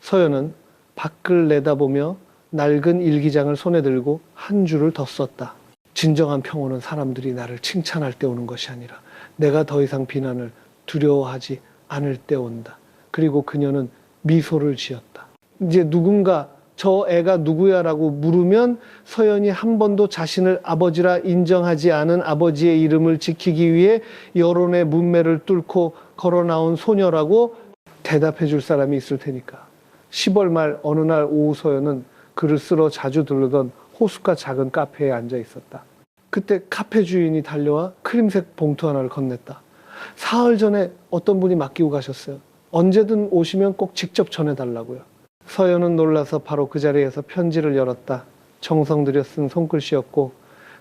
Speaker 1: 서연은 밖을 내다보며 낡은 일기장을 손에 들고 한 줄을 더 썼다. 진정한 평온은 사람들이 나를 칭찬할 때 오는 것이 아니라 내가 더 이상 비난을 두려워하지 않을 때 온다. 그리고 그녀는 미소를 지었다. 이제 누군가 저 애가 누구야 라고 물으면 서연이 한 번도 자신을 아버지라 인정하지 않은 아버지의 이름을 지키기 위해 여론의 문매를 뚫고 걸어 나온 소녀라고 대답해 줄 사람이 있을 테니까. 10월 말 어느 날 오후 서연은 글을 쓰러 자주 들르던 호숫가 작은 카페에 앉아 있었다. 그때 카페 주인이 달려와 크림색 봉투 하나를 건넸다. 사흘 전에 어떤 분이 맡기고 가셨어요. 언제든 오시면 꼭 직접 전해달라고요. 서연은 놀라서 바로 그 자리에서 편지를 열었다. 정성 들여 쓴 손글씨였고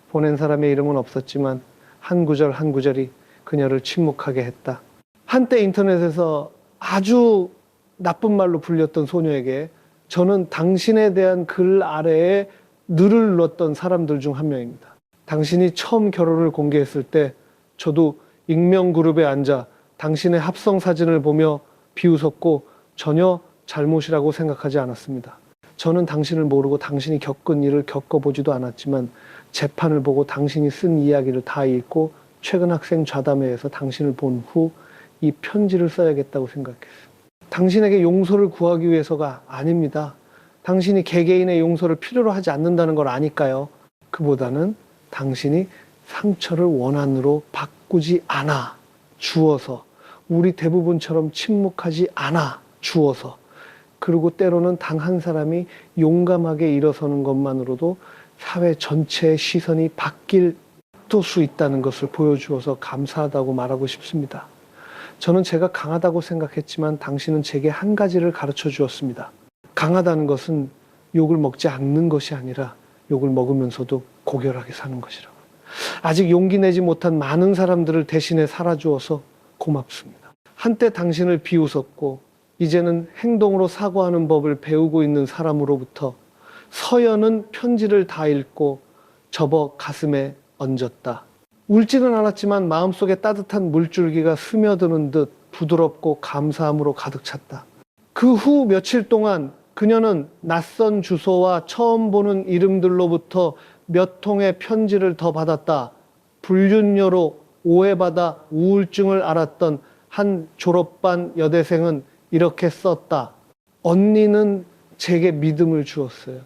Speaker 1: 보낸 사람의 이름은 없었지만 한 구절 한 구절이 그녀를 침묵하게 했다. 한때 인터넷에서 아주 나쁜 말로 불렸던 소녀에게 저는 당신에 대한 글 아래에 늘을 눌렀던 사람들 중 한 명입니다. 당신이 처음 결혼을 공개했을 때 저도 익명 그룹에 앉아 당신의 합성 사진을 보며 비웃었고 전혀 잘못이라고 생각하지 않았습니다. 저는 당신을 모르고 당신이 겪은 일을 겪어보지도 않았지만 재판을 보고 당신이 쓴 이야기를 다 읽고 최근 학생 좌담회에서 당신을 본 후 이 편지를 써야겠다고 생각했어요. 당신에게 용서를 구하기 위해서가 아닙니다. 당신이 개개인의 용서를 필요로 하지 않는다는 걸 아니까요. 그보다는 당신이 상처를 원한으로 바꾸지 않아 주어서 우리 대부분처럼 침묵하지 않아 주어서 그리고 때로는 단 한 사람이 용감하게 일어서는 것만으로도 사회 전체의 시선이 바뀔 수 있다는 것을 보여주어서 감사하다고 말하고 싶습니다. 저는 제가 강하다고 생각했지만 당신은 제게 한 가지를 가르쳐 주었습니다. 강하다는 것은 욕을 먹지 않는 것이 아니라 욕을 먹으면서도 고결하게 사는 것이라고. 아직 용기 내지 못한 많은 사람들을 대신해 살아주어서 고맙습니다. 한때 당신을 비웃었고 이제는 행동으로 사과하는 법을 배우고 있는 사람으로부터 서연은 편지를 다 읽고 접어 가슴에 얹었다. 울지는 않았지만 마음속에 따뜻한 물줄기가 스며드는 듯 부드럽고 감사함으로 가득 찼다. 그 후 며칠 동안 그녀는 낯선 주소와 처음 보는 이름들로부터 몇 통의 편지를 더 받았다. 불륜녀로 오해받아 우울증을 앓았던 한 졸업반 여대생은 이렇게 썼다. 언니는 제게 믿음을 주었어요.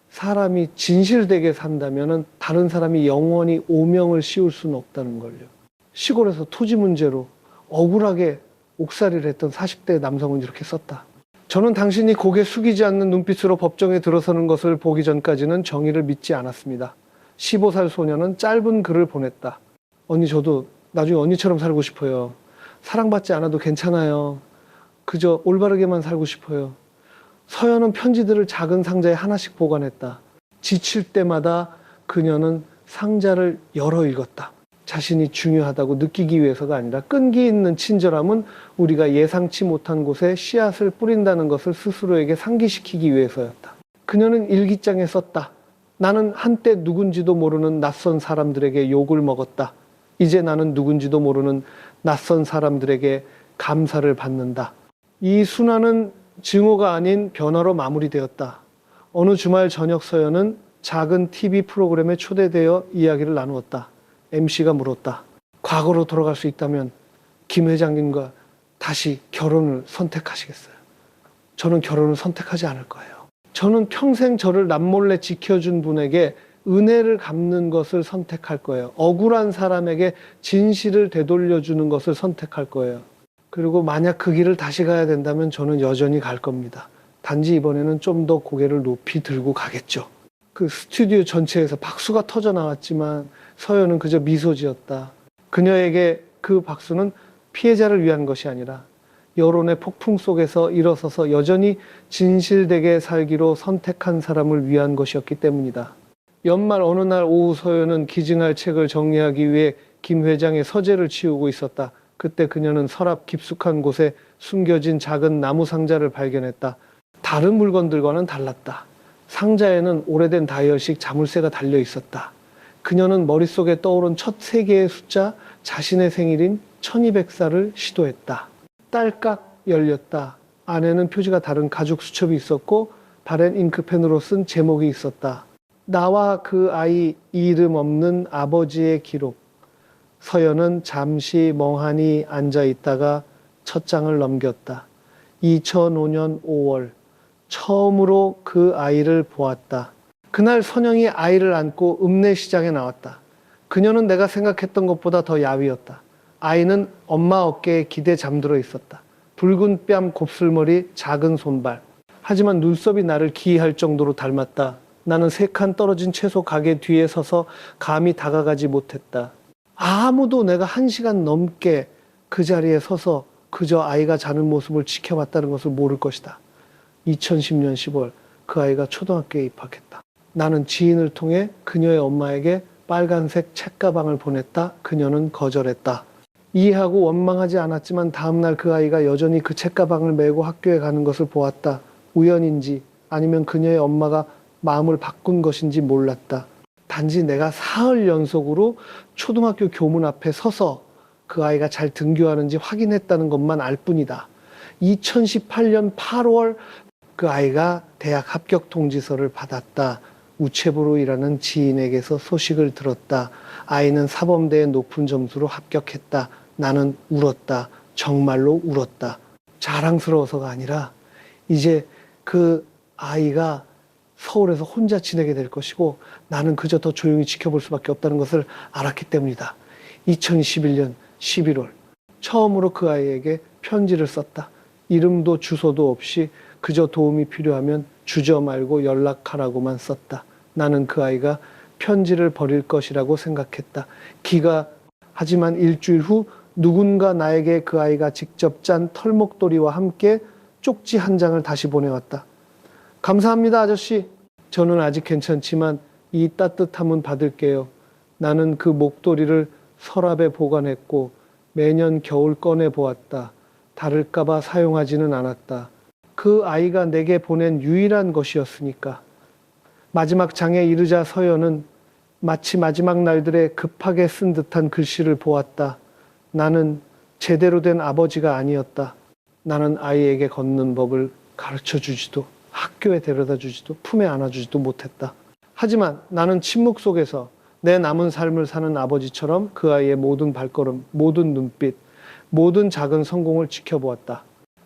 Speaker 1: 사람이 진실되게 산다면 다른 사람이 영원히 오명을 씌울 수는 없다는 걸요. 시골에서 토지 문제로 억울하게 옥살이를 했던 40대 남성은 이렇게 썼다. 저는 당신이 고개 숙이지 않는 눈빛으로 법정에 들어서는 것을 보기 전까지는 정의를 믿지 않았습니다. 15살 소녀는 짧은 글을 보냈다. 언니, 저도 나중에 언니처럼 살고 싶어요. 사랑받지 않아도 괜찮아요. 그저 올바르게만 살고 싶어요. 서연은 편지들을 작은 상자에 하나씩 보관했다. 지칠 때마다 그녀는 상자를 열어 읽었다. 자신이 중요하다고 느끼기 위해서가 아니라 끈기 있는 친절함은 우리가 예상치 못한 곳에 씨앗을 뿌린다는 것을 스스로에게 상기시키기 위해서였다. 그녀는 일기장에 썼다. 나는 한때 누군지도 모르는 낯선 사람들에게 욕을 먹었다. 이제 나는 누군지도 모르는 낯선 사람들에게 감사를 받는다. 이 순환은 증오가 아닌 변화로 마무리되었다. 어느 주말 저녁 서연은 작은 TV 프로그램에 초대되어 이야기를 나누었다. MC가 물었다. 과거로 돌아갈 수 있다면 김 회장님과 다시 결혼을 선택하시겠어요? 저는 결혼을 선택하지 않을 거예요. 저는 평생 저를 남몰래 지켜준 분에게 은혜를 갚는 것을 선택할 거예요. 억울한 사람에게 진실을 되돌려주는 것을 선택할 거예요. 그리고 만약 그 길을 다시 가야 된다면 저는 여전히 갈 겁니다. 단지 이번에는 좀 더 고개를 높이 들고 가겠죠. 그 스튜디오 전체에서 박수가 터져 나왔지만 서연은 그저 미소 지었다. 그녀에게 그 박수는 피해자를 위한 것이 아니라 여론의 폭풍 속에서 일어서서 여전히 진실되게 살기로 선택한 사람을 위한 것이었기 때문이다. 연말 어느 날 오후 서연은 기증할 책을 정리하기 위해 김 회장의 서재를 치우고 있었다. 그때 그녀는 서랍 깊숙한 곳에 숨겨진 작은 나무 상자를 발견했다. 다른 물건들과는 달랐다. 상자에는 오래된 다이얼식 자물쇠가 달려 있었다. 그녀는 머릿속에 떠오른 첫 세 개의 숫자, 자신의 생일인 1200살을 시도했다. 딸깍 열렸다. 안에는 표지가 다른 가죽 수첩이 있었고 바렌 잉크펜으로 쓴 제목이 있었다. 나와 그 아이 이름 없는 아버지의 기록. 서연은 잠시 멍하니 앉아 있다가 첫 장을 넘겼다. 2005년 5월 처음으로 그 아이를 보았다. 그날 선영이 아이를 안고 읍내시장에 나왔다. 그녀는 내가 생각했던 것보다 더 야위었다. 아이는 엄마 어깨에 기대 잠들어 있었다. 붉은 뺨, 곱슬머리, 작은 손발. 하지만 눈썹이 나를 기이할 정도로 닮았다. 나는 3칸 떨어진 채소 가게 뒤에 서서 감히 다가가지 못했다. 아무도 내가 1시간 넘게 그 자리에 서서 그저 아이가 자는 모습을 지켜봤다는 것을 모를 것이다. 2010년 10월 그 아이가 초등학교에 입학했다. 나는 지인을 통해 그녀의 엄마에게 빨간색 책가방을 보냈다. 그녀는 거절했다. 이해하고 원망하지 않았지만 다음날 그 아이가 여전히 그 책가방을 메고 학교에 가는 것을 보았다. 우연인지 아니면 그녀의 엄마가 마음을 바꾼 것인지 몰랐다. 단지 내가 사흘 연속으로 초등학교 교문 앞에 서서 그 아이가 잘 등교하는지 확인했다는 것만 알 뿐이다. 2018년 8월 그 아이가 대학 합격 통지서를 받았다. 우체부로 일하는 지인에게서 소식을 들었다. 아이는 사범대에 높은 점수로 합격했다. 나는 울었다. 정말로 울었다. 자랑스러워서가 아니라 이제 그 아이가 서울에서 혼자 지내게 될 것이고 나는 그저 더 조용히 지켜볼 수밖에 없다는 것을 알았기 때문이다. 2021년 11월 처음으로 그 아이에게 편지를 썼다. 이름도 주소도 없이 그저 도움이 필요하면 주저 말고 연락하라고만 썼다. 나는 그 아이가 편지를 버릴 것이라고 생각했다. 하지만 일주일 후 누군가 나에게 그 아이가 직접 짠 털목도리와 함께 쪽지 한 장을 다시 보내왔다. 감사합니다, 아저씨. 저는 아직 괜찮지만 이 따뜻함은 받을게요. 나는 그 목도리를 서랍에 보관했고 매년 겨울 꺼내 보았다. 다를까봐 사용하지는 않았다. 그 아이가 내게 보낸 유일한 것이었으니까. 마지막 장에 이르자 서연은 마치 마지막 날들에 급하게 쓴 듯한 글씨를 보았다. 나는 제대로 된 아버지가 아니었다. 나는 아이에게 걷는 법을 가르쳐 주지도 학교에 데려다 주지도 품에 안아주지도 못했다. 하지만 나는 침묵 속에서 내 남은 삶을 사는 아버지처럼 그 아이의 모든 발걸음, 모든 눈빛, 모든 작은 성공을 지켜보았다.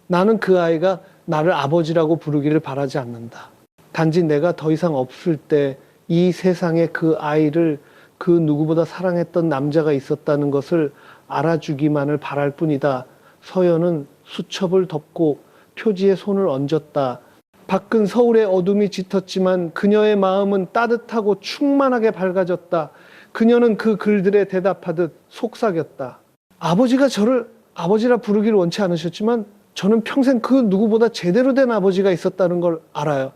Speaker 1: 나는 그 아이가 나를 아버지라고 부르기를 바라지 않는다. 단지 내가 더 이상 없을 때 이 세상에 그 아이를 그 누구보다 사랑했던 남자가 있었다는 것을 알아주기만을 바랄 뿐이다. 서연은 수첩을 덮고 표지에 손을 얹었다. 밖은 서울의 어둠이 짙었지만 그녀의 마음은 따뜻하고 충만하게 밝아졌다. 그녀는 그 글들에 대답하듯 속삭였다. 아버지가 저를 아버지라 부르기를 원치 않으셨지만 저는 평생 그 누구보다 제대로 된 아버지가 있었다는 걸 알아요.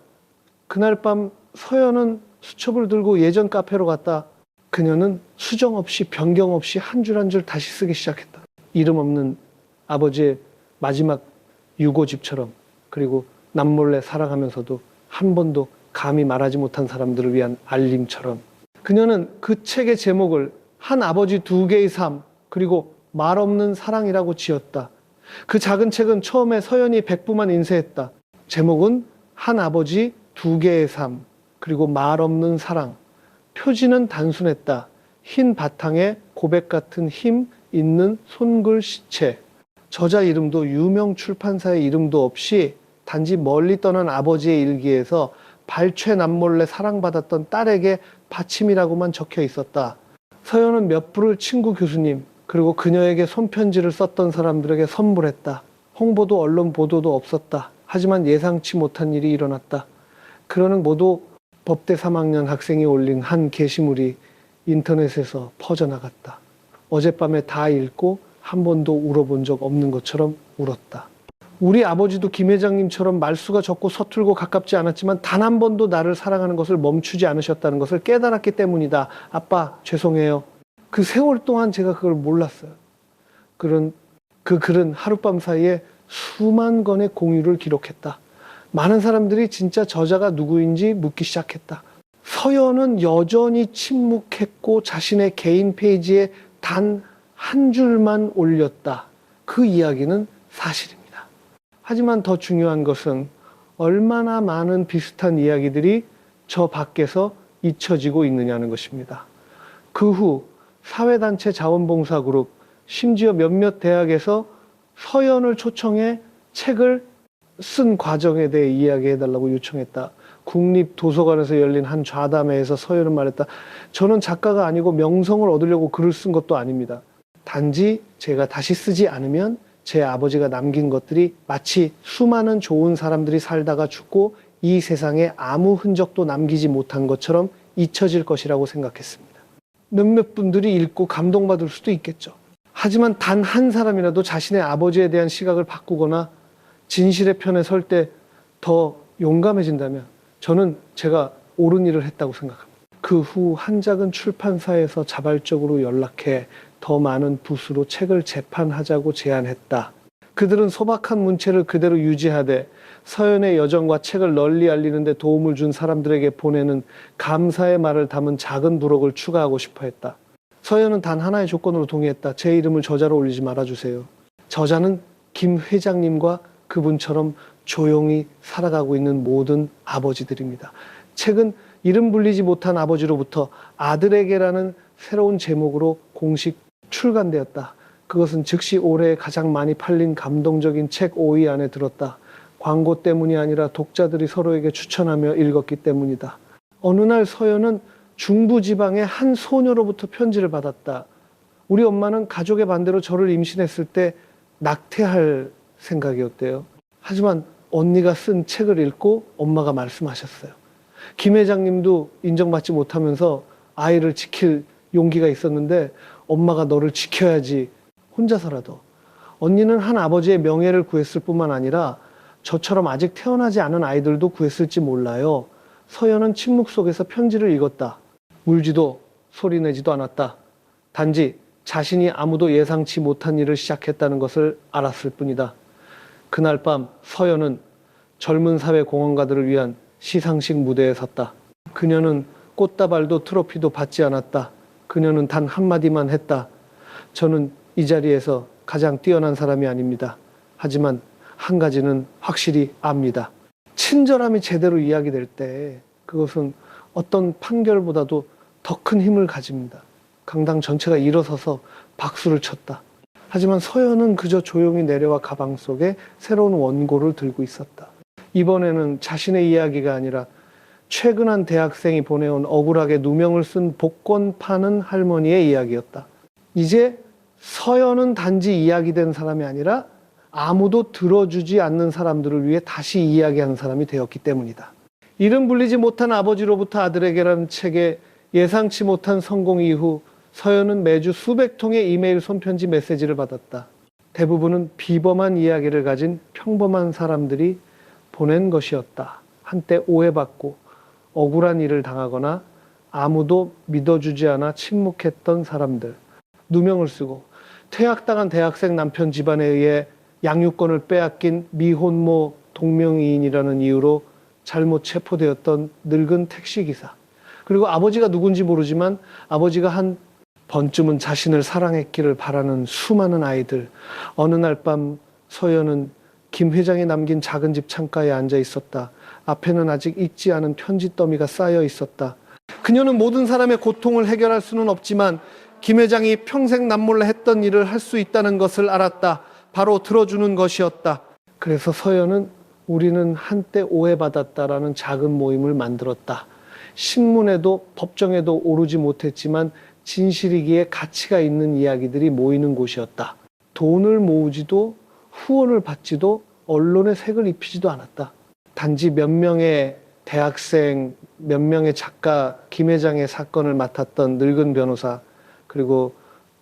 Speaker 1: 그날 밤 서연은 수첩을 들고 예전 카페로 갔다. 그녀는 수정 없이 변경 없이 한 줄 한 줄 다시 쓰기 시작했다. 이름 없는 아버지의 마지막 유고집처럼, 그리고 남몰래 살아가면서도 한 번도 감히 말하지 못한 사람들을 위한 알림처럼. 그녀는 그 책의 제목을 한 아버지 두 개의 삶, 그리고 말 없는 사랑이라고 지었다. 그 작은 책은 처음에 서연이 백부만 인쇄했다. 제목은 한 아버지 두 개의 삶, 그리고 말 없는 사랑. 표지는 단순했다. 흰 바탕에 고백 같은 힘 있는 손글씨체. 저자 이름도 유명 출판사의 이름도 없이 단지 멀리 떠난 아버지의 일기에서 발췌 남몰래 사랑받았던 딸에게 받침이라고만 적혀 있었다. 서연은 몇 부를 친구 교수님, 그리고 그녀에게 손편지를 썼던 사람들에게 선물했다. 홍보도 언론 보도도 없었다. 하지만 예상치 못한 일이 일어났다. 그러는 모두 법대 3학년 학생이 올린 한 게시물이 인터넷에서 퍼져나갔다. 어젯밤에 다 읽고 한 번도 울어본 적 없는 것처럼 울었다. 우리 아버지도 김 회장님처럼 말수가 적고 서툴고 가깝지 않았지만 단 한 번도 나를 사랑하는 것을 멈추지 않으셨다는 것을 깨달았기 때문이다. 아빠, 죄송해요. 그 세월 동안 제가 그걸 몰랐어요. 그 글은 하룻밤 사이에 수만 건의 공유를 기록했다. 많은 사람들이 진짜 저자가 누구인지 묻기 시작했다. 서연은 여전히 침묵했고 자신의 개인 페이지에 단 한 줄만 올렸다. 그 이야기는 사실입니다. 하지만 더 중요한 것은 얼마나 많은 비슷한 이야기들이 저 밖에서 잊혀지고 있느냐는 것입니다. 그 후 사회단체 자원봉사그룹, 심지어 몇몇 대학에서 서연을 초청해 책을 쓴 과정에 대해 이야기해달라고 요청했다. 국립도서관에서 열린 한 좌담회에서 서연은 말했다. 저는 작가가 아니고 명성을 얻으려고 글을 쓴 것도 아닙니다. 단지 제가 다시 쓰지 않으면 제 아버지가 남긴 것들이 마치 수많은 좋은 사람들이 살다가 죽고 이 세상에 아무 흔적도 남기지 못한 것처럼 잊혀질 것이라고 생각했습니다. 몇몇 분들이 읽고 감동받을 수도 있겠죠. 하지만 단 한 사람이라도 자신의 아버지에 대한 시각을 바꾸거나 진실의 편에 설 때 더 용감해진다면 저는 제가 옳은 일을 했다고 생각합니다. 그 후 한 작은 출판사에서 자발적으로 연락해 더 많은 부수로 책을 재판하자고 제안했다. 그들은 소박한 문체를 그대로 유지하되 서연의 여정과 책을 널리 알리는 데 도움을 준 사람들에게 보내는 감사의 말을 담은 작은 부록을 추가하고 싶어 했다. 서연은 단 하나의 조건으로 동의했다. 제 이름을 저자로 올리지 말아주세요. 저자는 김 회장님과 그분처럼 조용히 살아가고 있는 모든 아버지들입니다. 책은 이름 불리지 못한 아버지로부터 아들에게라는 새로운 제목으로 공식 출간되었다. 그것은 즉시 올해 가장 많이 팔린 감동적인 책 5위 안에 들었다. 광고 때문이 아니라 독자들이 서로에게 추천하며 읽었기 때문이다. 어느 날 서연은 중부지방의 한 소녀로부터 편지를 받았다. 우리 엄마는 가족의 반대로 저를 임신했을 때 낙태할 생각이었대요. 하지만 언니가 쓴 책을 읽고 엄마가 말씀하셨어요. 김 회장님도 인정받지 못하면서 아이를 지킬 용기가 있었는데 엄마가 너를 지켜야지, 혼자서라도. 언니는 한 아버지의 명예를 구했을 뿐만 아니라 저처럼 아직 태어나지 않은 아이들도 구했을지 몰라요. 서연은 침묵 속에서 편지를 읽었다. 울지도 소리내지도 않았다. 단지 자신이 아무도 예상치 못한 일을 시작했다는 것을 알았을 뿐이다. 그날 밤 서연은 젊은 사회 공헌가들을 위한 시상식 무대에 섰다. 그녀는 꽃다발도 트로피도 받지 않았다. 그녀는 단 한마디만 했다. 저는 이 자리에서 가장 뛰어난 사람이 아닙니다. 하지만 한 가지는 확실히 압니다. 친절함이 제대로 이야기될 때 그것은 어떤 판결보다도 더 큰 힘을 가집니다. 강당 전체가 일어서서 박수를 쳤다. 하지만 서연은 그저 조용히 내려와 가방 속에 새로운 원고를 들고 있었다. 이번에는 자신의 이야기가 아니라 최근 한 대학생이 보내온 억울하게 누명을 쓴 복권 파는 할머니의 이야기였다. 이제 서연은 단지 이야기된 사람이 아니라 아무도 들어주지 않는 사람들을 위해 다시 이야기하는 사람이 되었기 때문이다. 이름 불리지 못한 아버지로부터 아들에게라는 책의 예상치 못한 성공 이후 서연은 매주 수백 통의 이메일 손편지 메시지를 받았다. 대부분은 비범한 이야기를 가진 평범한 사람들이 보낸 것이었다. 한때 오해받고 억울한 일을 당하거나 아무도 믿어주지 않아 침묵했던 사람들. 누명을 쓰고 퇴학당한 대학생 남편 집안에 의해 양육권을 빼앗긴 미혼모 동명이인이라는 이유로 잘못 체포되었던 늙은 택시기사. 그리고 아버지가 누군지 모르지만 아버지가 한 번쯤은 자신을 사랑했기를 바라는 수많은 아이들. 어느 날 밤 서연은 김 회장이 남긴 작은 집 창가에 앉아 있었다. 앞에는 아직 읽지 않은 편지 더미가 쌓여 있었다. 그녀는 모든 사람의 고통을 해결할 수는 없지만 김 회장이 평생 남몰래 했던 일을 할 수 있다는 것을 알았다. 바로 들어주는 것이었다. 그래서 서연은 우리는 한때 오해받았다라는 작은 모임을 만들었다. 신문에도 법정에도 오르지 못했지만 진실이기에 가치가 있는 이야기들이 모이는 곳이었다. 돈을 모으지도 후원을 받지도 언론에 색을 입히지도 않았다. 단지 몇 명의 대학생, 몇 명의 작가, 김 회장의 사건을 맡았던 늙은 변호사, 그리고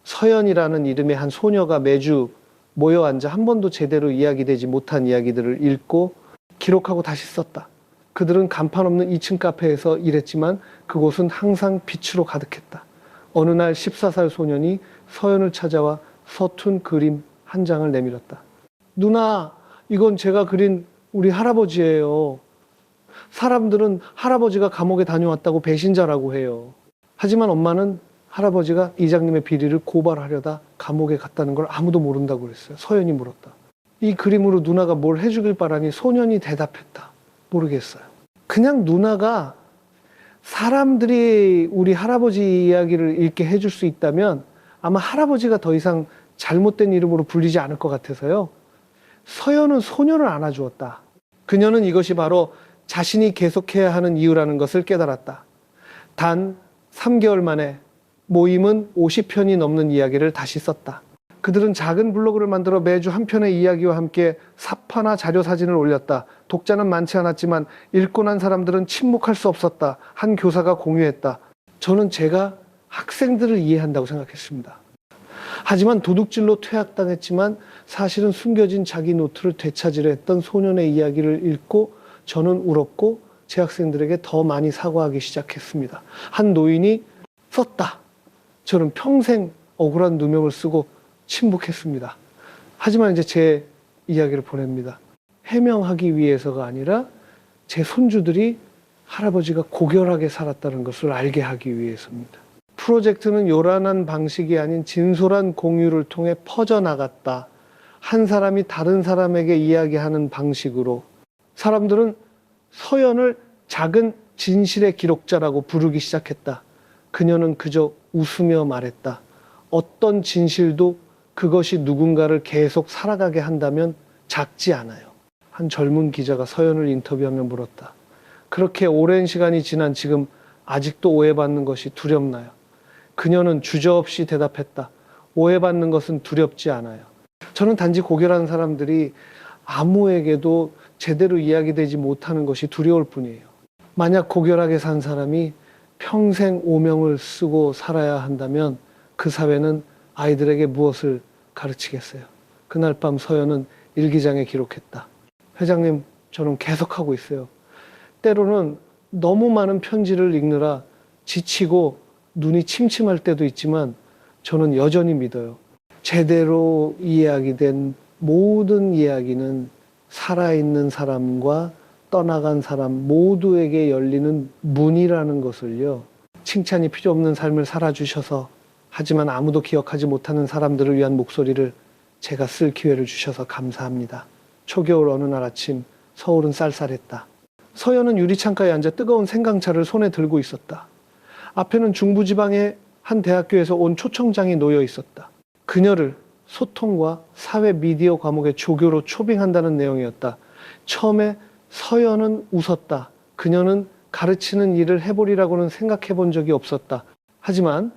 Speaker 1: 서연이라는 이름의 한 소녀가 매주 모여 앉아 한 번도 제대로 이야기되지 못한 이야기들을 읽고 기록하고 다시 썼다. 그들은 간판 없는 2층 카페에서 일했지만 그곳은 항상 빛으로 가득했다. 어느 날 14살 소년이 서연을 찾아와 서툰 그림 한 장을 내밀었다. 누나, 이건 제가 그린 우리 할아버지예요. 사람들은 할아버지가 감옥에 다녀왔다고 배신자라고 해요. 하지만 엄마는 할아버지가 이장님의 비리를 고발하려다 감옥에 갔다는 걸 아무도 모른다고 그랬어요. 서연이 물었다. 이 그림으로 누나가 뭘 해주길 바라니 소년이 대답했다. 모르겠어요. 그냥 누나가 사람들이 우리 할아버지 이야기를 읽게 해줄 수 있다면 아마 할아버지가 더 이상 잘못된 이름으로 불리지 않을 것 같아서요. 서연은 소년을 안아주었다. 그녀는 이것이 바로 자신이 계속해야 하는 이유라는 것을 깨달았다. 단 3개월 만에 모임은 50편이 넘는 이야기를 다시 썼다. 그들은 작은 블로그를 만들어 매주 한 편의 이야기와 함께 사파나 자료 사진을 올렸다. 독자는 많지 않았지만 읽고 난 사람들은 침묵할 수 없었다. 한 교사가 공유했다. 저는 제가 학생들을 이해한다고 생각했습니다. 하지만 도둑질로 퇴학당했지만 사실은 숨겨진 자기 노트를 되찾으려 했던 소년의 이야기를 읽고 저는 울었고 제 학생들에게 더 많이 사과하기 시작했습니다. 한 노인이 썼다. 저는 평생 억울한 누명을 쓰고 침묵했습니다. 하지만 이제 제 이야기를 보냅니다. 해명하기 위해서가 아니라 제 손주들이 할아버지가 고결하게 살았다는 것을 알게 하기 위해서입니다. 프로젝트는 요란한 방식이 아닌 진솔한 공유를 통해 퍼져나갔다. 한 사람이 다른 사람에게 이야기하는 방식으로. 사람들은 서연을 작은 진실의 기록자라고 부르기 시작했다. 그녀는 그저 웃으며 말했다. 어떤 진실도 그것이 누군가를 계속 살아가게 한다면 작지 않아요. 한 젊은 기자가 서연을 인터뷰하며 물었다. 그렇게 오랜 시간이 지난 지금 아직도 오해받는 것이 두렵나요? 그녀는 주저없이 대답했다. 오해받는 것은 두렵지 않아요. 저는 단지 고결한 사람들이 아무에게도 제대로 이야기되지 못하는 것이 두려울 뿐이에요. 만약 고결하게 산 사람이 평생 오명을 쓰고 살아야 한다면 그 사회는 아이들에게 무엇을 가르치겠어요? 그날 밤 서연은 일기장에 기록했다. 회장님, 저는 계속하고 있어요. 때로는 너무 많은 편지를 읽느라 지치고 눈이 침침할 때도 있지만 저는 여전히 믿어요. 제대로 이야기된 모든 이야기는 살아있는 사람과 떠나간 사람 모두에게 열리는 문이라는 것을요. 칭찬이 필요 없는 삶을 살아주셔서 하지만 아무도 기억하지 못하는 사람들을 위한 목소리를 제가 쓸 기회를 주셔서 감사합니다. 초겨울 어느 날 아침 서울은 쌀쌀했다. 서연은 유리창가에 앉아 뜨거운 생강차를 손에 들고 있었다. 앞에는 중부지방의 한 대학교에서 온 초청장이 놓여 있었다. 그녀를 소통과 사회 미디어 과목의 조교로 초빙한다는 내용이었다. 처음에 서연은 웃었다. 그녀는 가르치는 일을 해보리라고는 생각해 본 적이 없었다. 하지만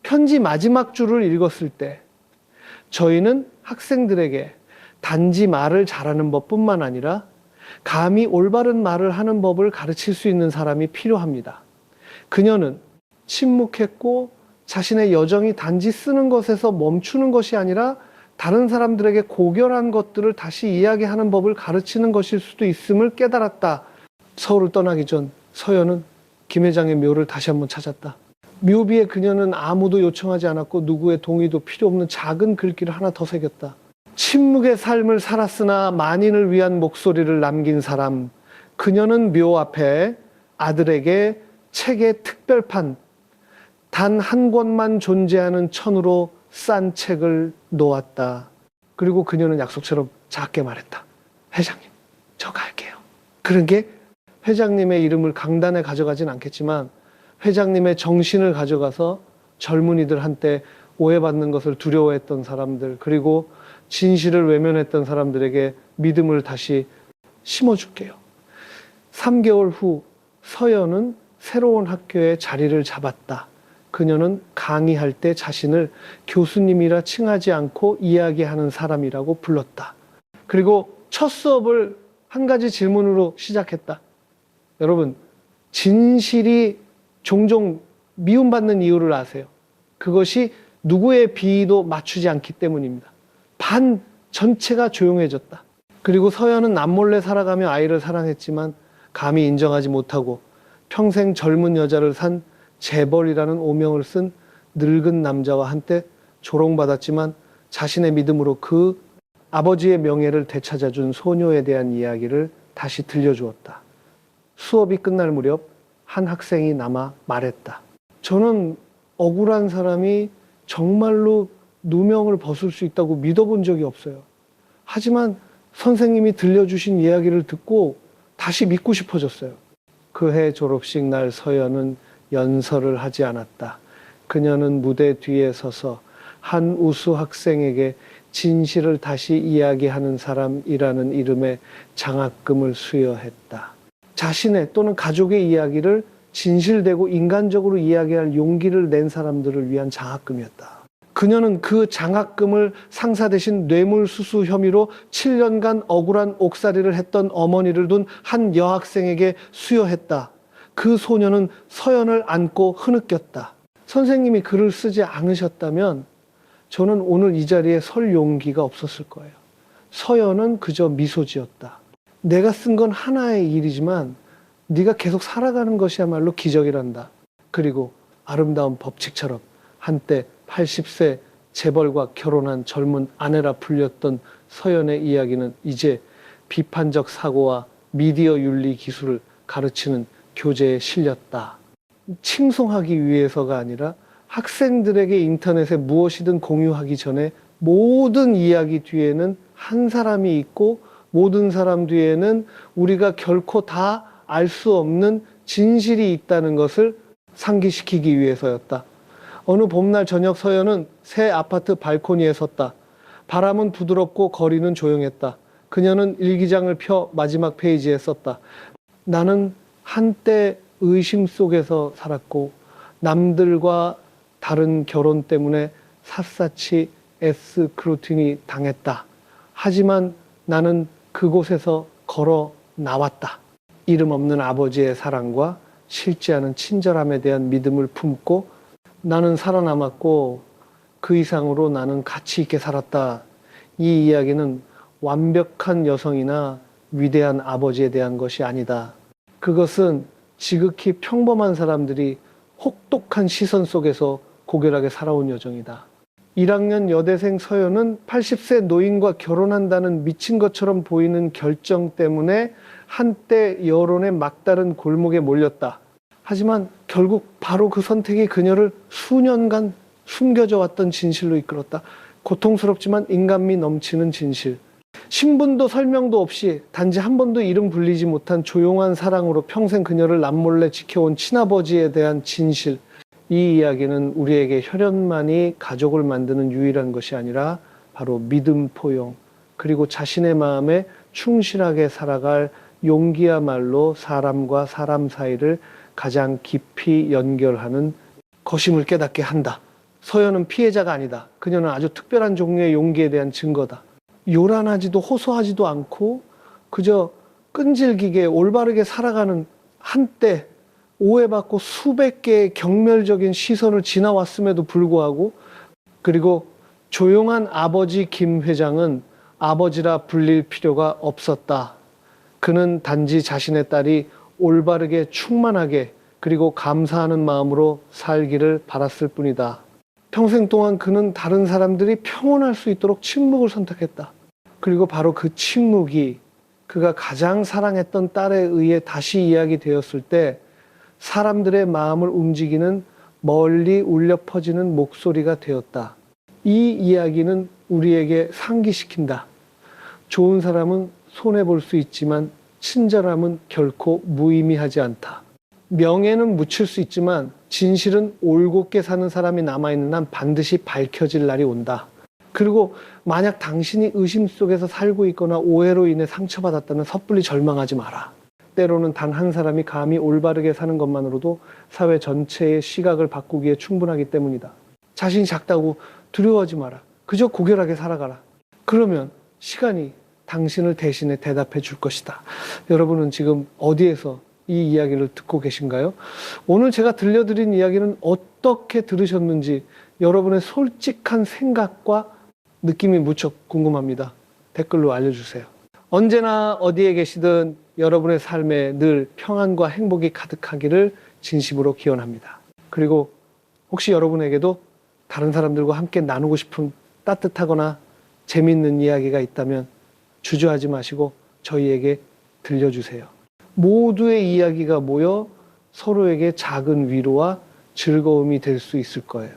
Speaker 1: 편지 마지막 줄을 읽었을 때 저희는 학생들에게 단지 말을 잘하는 법뿐만 아니라 감히 올바른 말을 하는 법을 가르칠 수 있는 사람이 필요합니다. 그녀는 침묵했고 자신의 여정이 단지 쓰는 것에서 멈추는 것이 아니라 다른 사람들에게 고결한 것들을 다시 이야기하는 법을 가르치는 것일 수도 있음을 깨달았다. 서울을 떠나기 전 서연은 김 회장의 묘를 다시 한번 찾았다. 묘비에 그녀는 아무도 요청하지 않았고 누구의 동의도 필요 없는 작은 글귀를 하나 더 새겼다. 침묵의 삶을 살았으나 만인을 위한 목소리를 남긴 사람. 그녀는 묘 앞에 아들에게 책의 특별판, 단 한 권만 존재하는 천으로 싼 책을 놓았다. 그리고 그녀는 약속처럼 작게 말했다. 회장님, 저 갈게요. 그런 게 회장님의 이름을 강단에 가져가진 않겠지만 회장님의 정신을 가져가서 젊은이들 한때 오해받는 것을 두려워했던 사람들, 그리고 진실을 외면했던 사람들에게 믿음을 다시 심어줄게요. 3개월 후 서연은 새로운 학교에 자리를 잡았다. 그녀는 강의할 때 자신을 교수님이라 칭하지 않고 이야기하는 사람이라고 불렀다. 그리고 첫 수업을 한 가지 질문으로 시작했다. 여러분, 진실이 종종 미움받는 이유를 아세요? 그것이 누구의 비위도 맞추지 않기 때문입니다. 반 전체가 조용해졌다. 그리고 서연은 남몰래 살아가며 아이를 사랑했지만 감히 인정하지 못하고 평생 젊은 여자를 산 재벌이라는 오명을 쓴 늙은 남자와 한때 조롱받았지만 자신의 믿음으로 그 아버지의 명예를 되찾아준 소녀에 대한 이야기를 다시 들려주었다. 수업이 끝날 무렵 한 학생이 남아 말했다. 저는 억울한 사람이 정말로 누명을 벗을 수 있다고 믿어본 적이 없어요. 하지만 선생님이 들려주신 이야기를 듣고 다시 믿고 싶어졌어요. 그 해 졸업식 날 서연은 연설을 하지 않았다. 그녀는 무대 뒤에 서서 한 우수 학생에게 진실을 다시 이야기하는 사람이라는 이름의 장학금을 수여했다. 자신의 또는 가족의 이야기를 진실되고 인간적으로 이야기할 용기를 낸 사람들을 위한 장학금이었다. 그녀는 그 장학금을 상사 대신 뇌물수수 혐의로 7년간 억울한 옥살이를 했던 어머니를 둔 한 여학생에게 수여했다. 그 소녀는 서연을 안고 흐느꼈다. 선생님이 글을 쓰지 않으셨다면 저는 오늘 이 자리에 설 용기가 없었을 거예요. 서연은 그저 미소 지었다. 내가 쓴 건 하나의 일이지만 네가 계속 살아가는 것이야말로 기적이란다. 그리고 아름다운 법칙처럼 한때 80세 재벌과 결혼한 젊은 아내라 불렸던 서연의 이야기는 이제 비판적 사고와 미디어 윤리 기술을 가르치는 교재에 실렸다. 칭송하기 위해서가 아니라 학생들에게 인터넷에 무엇이든 공유하기 전에 모든 이야기 뒤에는 한 사람이 있고 모든 사람 뒤에는 우리가 결코 다 알 수 없는 진실이 있다는 것을 상기시키기 위해서였다. 어느 봄날 저녁 서연은 새 아파트 발코니에 섰다. 바람은 부드럽고 거리는 조용했다. 그녀는 일기장을 펴 마지막 페이지에 썼다. 나는 한때 의심 속에서 살았고 남들과 다른 결혼 때문에 샅샅이 에스크루티니 당했다. 하지만 나는 그곳에서 걸어 나왔다. 이름 없는 아버지의 사랑과 싫지 않은 친절함에 대한 믿음을 품고 나는 살아남았고 그 이상으로 나는 가치 있게 살았다. 이 이야기는 완벽한 여성이나 위대한 아버지에 대한 것이 아니다. 그것은 지극히 평범한 사람들이 혹독한 시선 속에서 고결하게 살아온 여정이다. 1학년 여대생 서연은 80세 노인과 결혼한다는 미친 것처럼 보이는 결정 때문에 한때 여론의 막다른 골목에 몰렸다. 하지만 결국 바로 그 선택이 그녀를 수년간 숨겨져 왔던 진실로 이끌었다. 고통스럽지만 인간미 넘치는 진실. 신분도 설명도 없이 단지 한 번도 이름 불리지 못한 조용한 사랑으로 평생 그녀를 남몰래 지켜온 친아버지에 대한 진실. 이 이야기는 우리에게 혈연만이 가족을 만드는 유일한 것이 아니라 바로 믿음 포용, 그리고 자신의 마음에 충실하게 살아갈 용기야말로 사람과 사람 사이를 가장 깊이 연결하는 것임을 깨닫게 한다. 서연은 피해자가 아니다. 그녀는 아주 특별한 종류의 용기에 대한 증거다. 요란하지도 호소하지도 않고 그저 끈질기게 올바르게 살아가는 한때 오해받고 수백 개의 경멸적인 시선을 지나왔음에도 불구하고, 그리고 조용한 아버지 김 회장은 아버지라 불릴 필요가 없었다. 그는 단지 자신의 딸이 올바르게 충만하게 그리고 감사하는 마음으로 살기를 바랐을 뿐이다. 평생 동안 그는 다른 사람들이 평온할 수 있도록 침묵을 선택했다. 그리고 바로 그 침묵이 그가 가장 사랑했던 딸에 의해 다시 이야기되었을 때 사람들의 마음을 움직이는 멀리 울려 퍼지는 목소리가 되었다. 이 이야기는 우리에게 상기시킨다. 좋은 사람은 손해볼 수 있지만 친절함은 결코 무의미하지 않다. 명예는 묻힐 수 있지만 진실은 올곧게 사는 사람이 남아있는 한 반드시 밝혀질 날이 온다. 그리고 만약 당신이 의심 속에서 살고 있거나 오해로 인해 상처받았다면 섣불리 절망하지 마라. 때로는 단 한 사람이 감히 올바르게 사는 것만으로도 사회 전체의 시각을 바꾸기에 충분하기 때문이다. 자신이 작다고 두려워하지 마라. 그저 고결하게 살아가라. 그러면 시간이 당신을 대신해 대답해 줄 것이다. 여러분은 지금 어디에서 이 이야기를 듣고 계신가요? 오늘 제가 들려드린 이야기는 어떻게 들으셨는지 여러분의 솔직한 생각과 느낌이 무척 궁금합니다. 댓글로 알려주세요. 언제나 어디에 계시든 여러분의 삶에 늘 평안과 행복이 가득하기를 진심으로 기원합니다. 그리고 혹시 여러분에게도 다른 사람들과 함께 나누고 싶은 따뜻하거나 재미있는 이야기가 있다면 주저하지 마시고 저희에게 들려주세요. 모두의 이야기가 모여 서로에게 작은 위로와 즐거움이 될 수 있을 거예요.